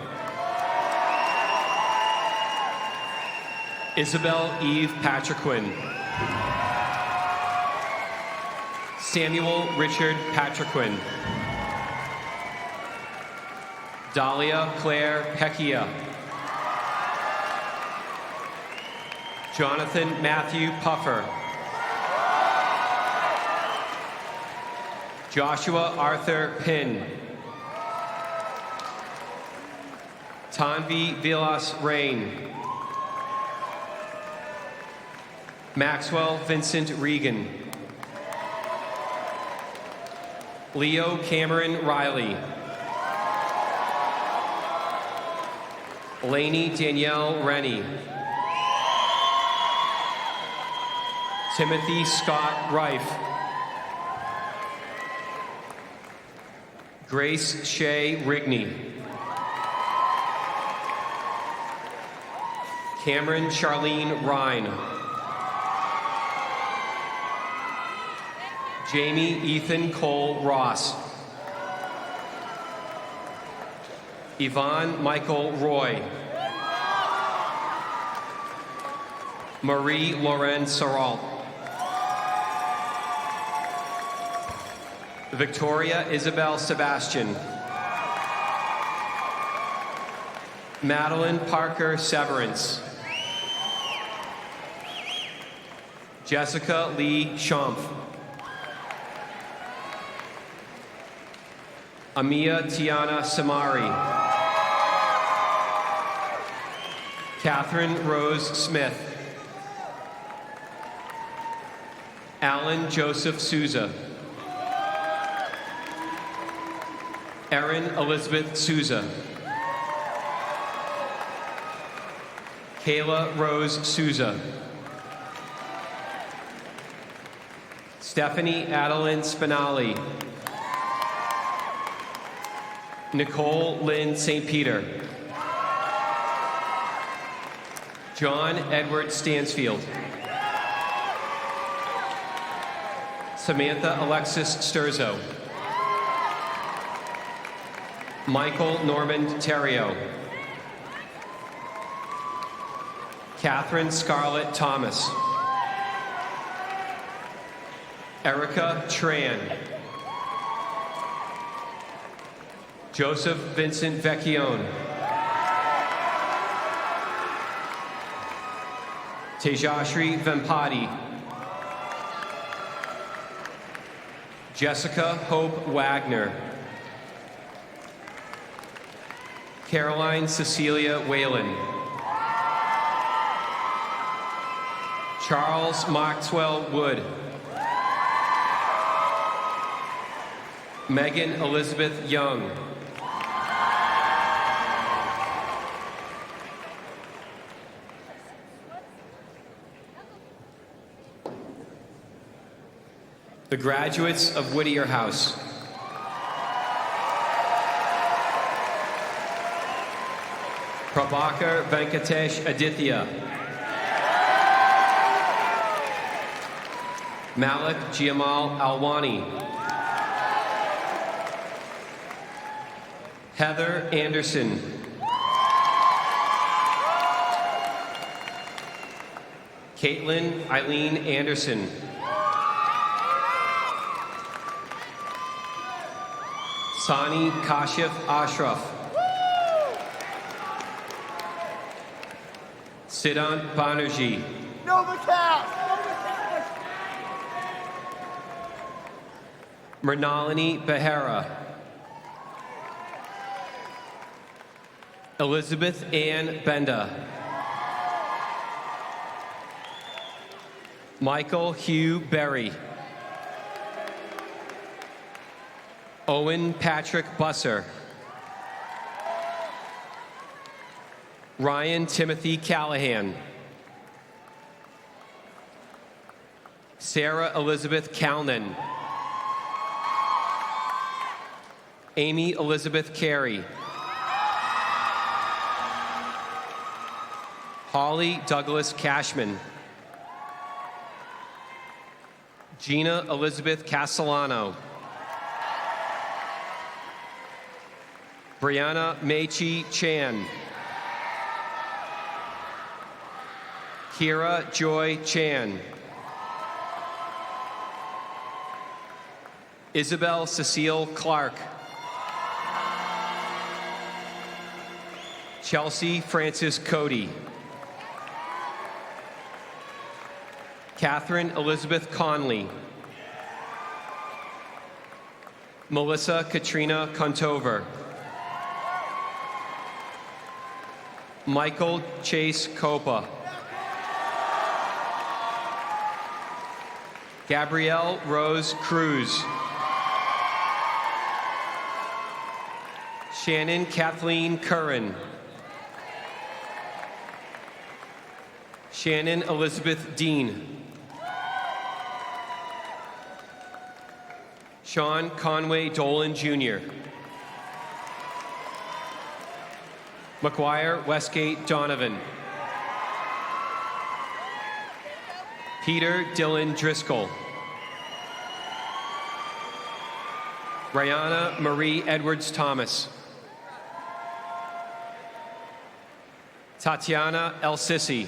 Isabel Eve Patriquin. Samuel Richard Patriquin. Dahlia Claire Pecchia. Jonathan Matthew Puffer. Joshua Arthur Pinn. Tanvi Vilas Rain. Maxwell Vincent Regan. Leo Cameron Riley. Lainey Danielle Rennie. Timothy Scott Rife. Grace Shea Rigney. Cameron Charlene Rhine. Jamie Ethan Cole Ross. Yvonne Michael Roy. Marie Lauren Saralt. Victoria Isabel Sebastian. Madeline Parker Severance. Jessica Lee Schampf. Amia Tiana Samari. Catherine Rose Smith. Alan Joseph Souza. Erin Elizabeth Souza. Kayla Rose Souza. Stephanie Adeline Spinali. Nicole Lynn St. Peter. John Edward Stansfield. Samantha Alexis Sturzo. Michael Norman Terrio. Catherine Scarlett Thomas. Erica Tran. Joseph Vincent Vecchione. Tejashri Vempati. Jessica Hope Wagner. Caroline Cecilia Whalen. Charles Maxwell Wood. Megan Elizabeth Young. The graduates of Whittier House. Prabhakar Venkatesh Aditya. Malik Jamal Alwani. Heather Anderson. Caitlin Eileen Anderson. Sani Kashif Ashraf. Siddhant Banerjee. Mrinalini Behera. Elizabeth Ann Benda. Michael Hugh Berry. Owen Patrick Busser. Ryan Timothy Callahan. Sarah Elizabeth Calnan. Amy Elizabeth Carey. Holly Douglas Cashman. Gina Elizabeth Castellano. Brianna Meichi Chan. Kira Joy Chan. Isabel Cecile Clark. Chelsea Francis Cody. Catherine Elizabeth Conley. Melissa Katrina Contover. Michael Chase Copa. Gabrielle Rose Cruz. Shannon Kathleen Curran. Shannon Elizabeth Dean. Sean Conway Dolan Jr. McGuire Westgate Donovan. Peter Dylan Driscoll. Rihanna Marie Edwards Thomas. Tatiana El Sissi.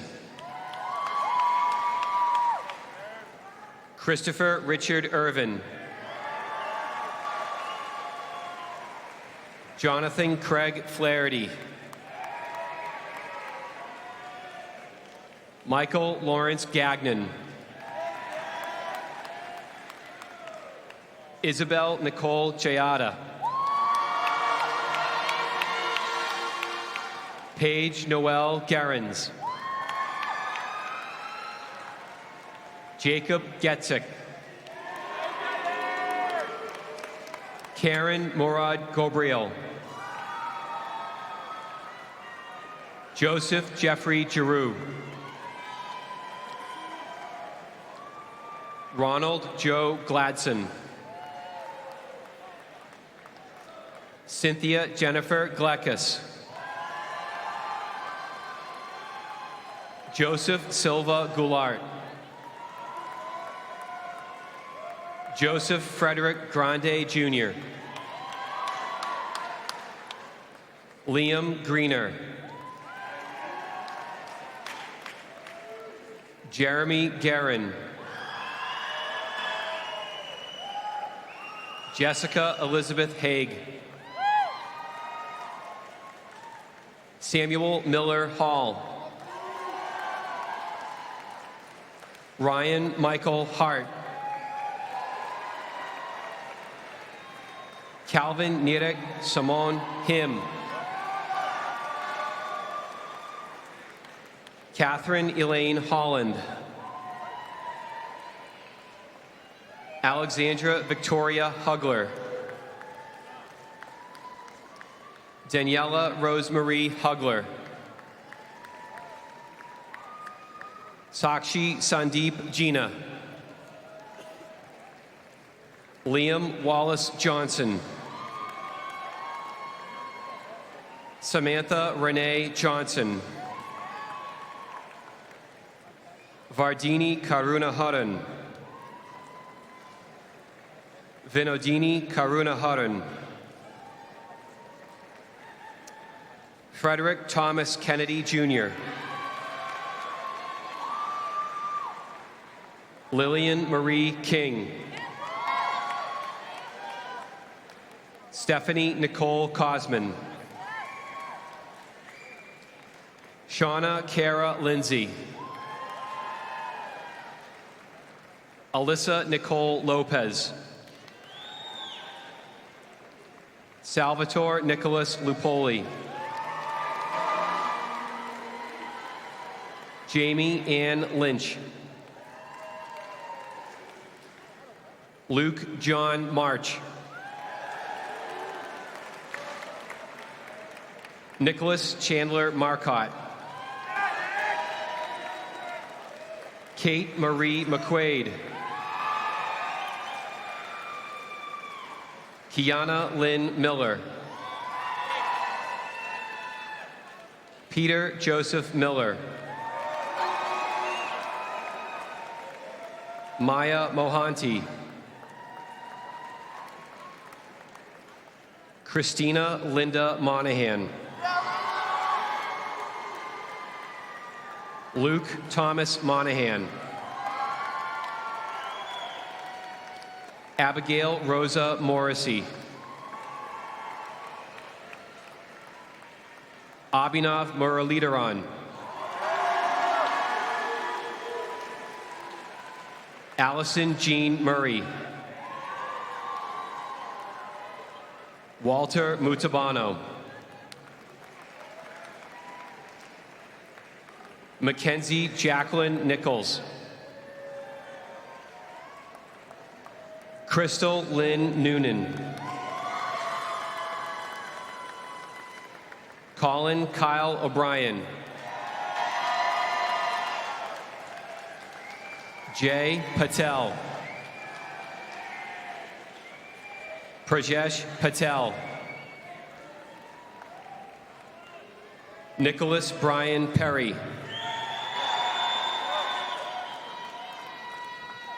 Christopher Richard Irvin. Jonathan Craig Flaherty. Michael Lawrence Gagnon. Isabel Nicole Jayada. Paige Noel Gerrans. Jacob Getzik. Karen Murad Gobriel. Joseph Jeffrey Giroux. Ronald Joe Gladson. Cynthia Jennifer Gleckis. Joseph Silva Goulart. Joseph Frederick Grande Jr. Liam Greener. Jeremy Guerin. Jessica Elizabeth Haig. Samuel Miller Hall. Ryan Michael Hart. Calvin Nirek Simone Him. Catherine Elaine Holland. Alexandra Victoria Hugler. Daniela Rosemarie Hugler. Sakshi Sandeep Gina. Liam Wallace Johnson. Samantha Renee Johnson. Vardini Karunaharan. Vinodini Karunaharan. Frederick Thomas Kennedy Jr. Lillian Marie King. Stephanie Nicole Cosman. Shauna Kara Lindsay. Alyssa Nicole Lopez. Salvatore Nicholas Lupoli. Jamie Ann Lynch. Luke John March. Nicholas Chandler Marcotte. Kate Marie McQuaid. Kiana Lynn Miller. Peter Joseph Miller. Maya Mohanty. Christina Linda Monahan. Luke Thomas Monahan. Abigail Rosa Morrissey. Abhinav Muralidharan. Allison Jean Murray. Walter Mutabano. Mackenzie Jacqueline Nichols. Crystal Lynn Noonan. Colin Kyle O'Brien. Jay Patel. Prajesh Patel. Nicholas Brian Perry.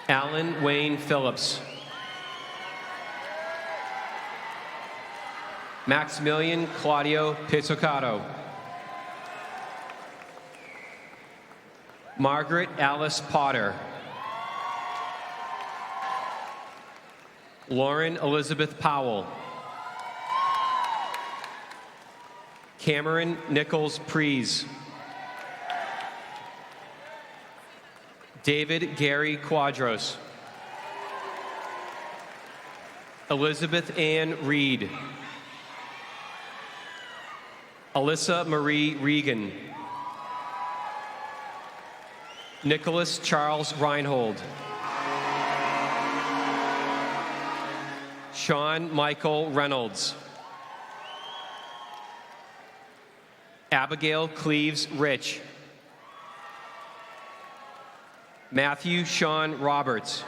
Alan Wayne Phillips. Maximilian Claudio Pizzicato. Margaret Alice Potter. Lauren Elizabeth Powell. Cameron Nichols Prees. David Gary Quadros. Elizabeth Ann Reed. Alyssa Marie Regan. Nicholas Charles Reinhold. Sean Michael Reynolds. Abigail Cleves Rich. Matthew Sean Roberts.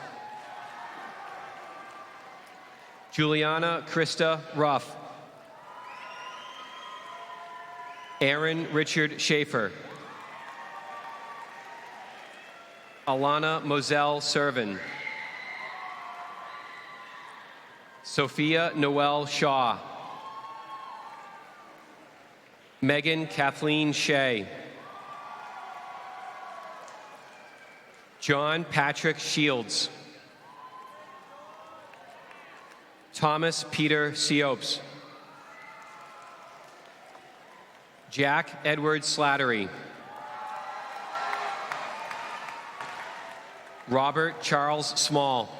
Juliana Krista Ruff. Aaron Richard Schaefer. Alana Moselle Servin. Sophia Noel Shaw. Megan Kathleen Shea. John Patrick Shields. Thomas Peter Seopes. Jack Edward Slattery. Robert Charles Small.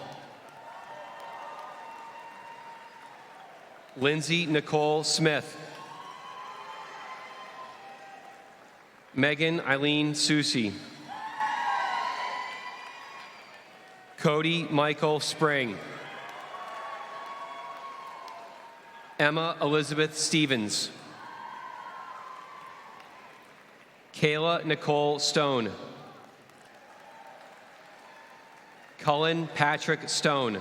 Lindsay Nicole Smith. Megan Eileen Susi. Cody Michael Spring. Emma Elizabeth Stevens. Kayla Nicole Stone. Cullen Patrick Stone.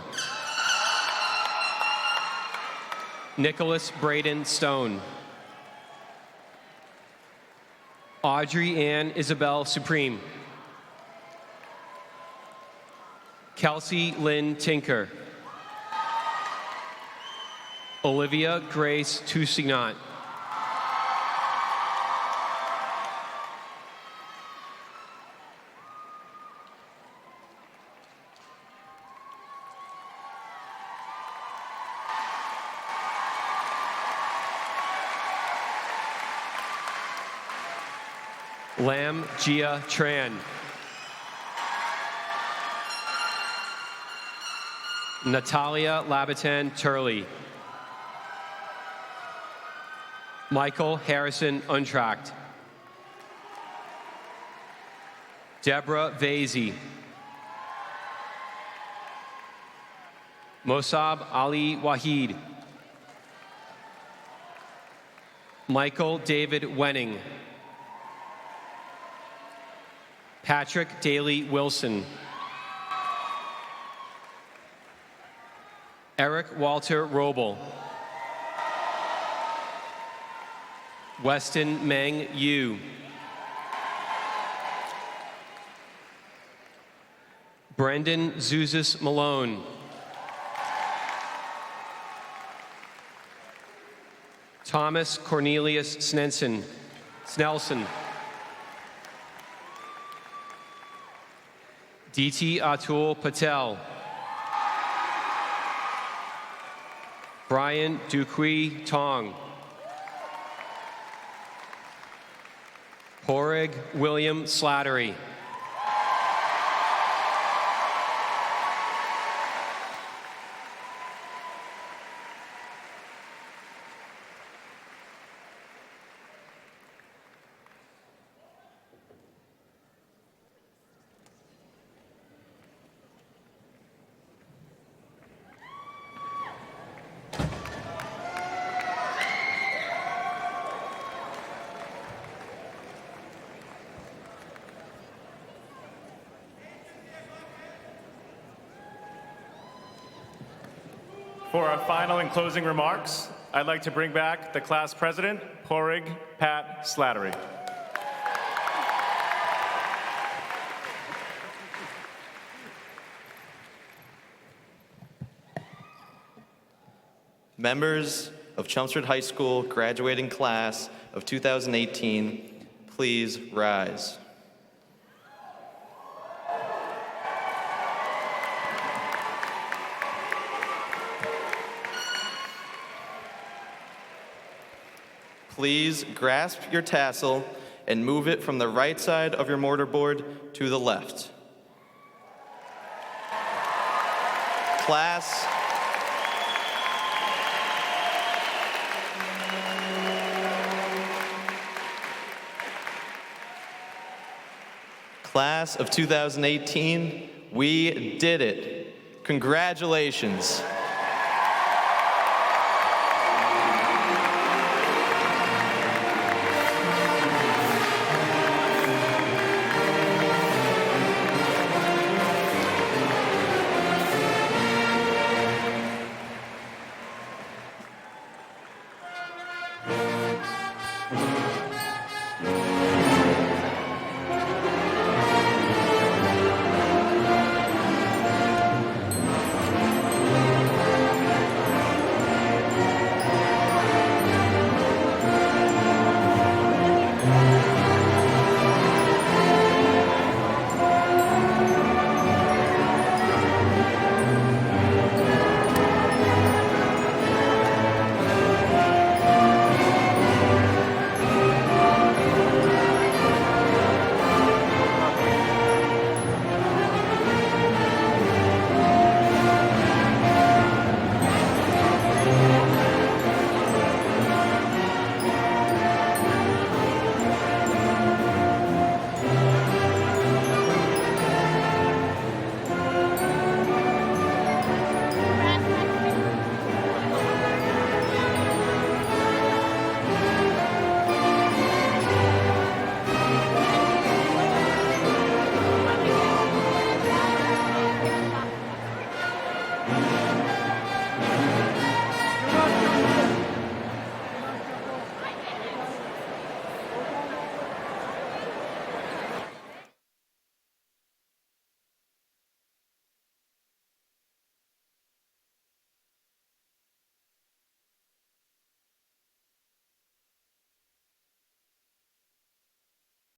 Nicholas Braden Stone. Audrey Ann Isabel Supreme. Kelsey Lynn Tinker. Olivia Grace Tousignant. Lam Gia Tran. Natalia Labatin Turley. Michael Harrison Untract. Deborah Vasey. Mosab Ali Wahid. Michael David Wenning. Patrick Daly Wilson. Eric Walter Roble. Weston Meng Yu. Brendan Zuzis Malone. Thomas Cornelius Snelson. DT Atul Patel. Brian Duquy Tong. Horig William Slattery. For our final and closing remarks, I'd like to bring back the class president, Horig Pat Slattery. Members of Chelmsford High School graduating class of 2018, please rise. Please grasp your tassel and move it from the right side of your mortarboard to the left. Class, Class of 2018, we did it. Congratulations.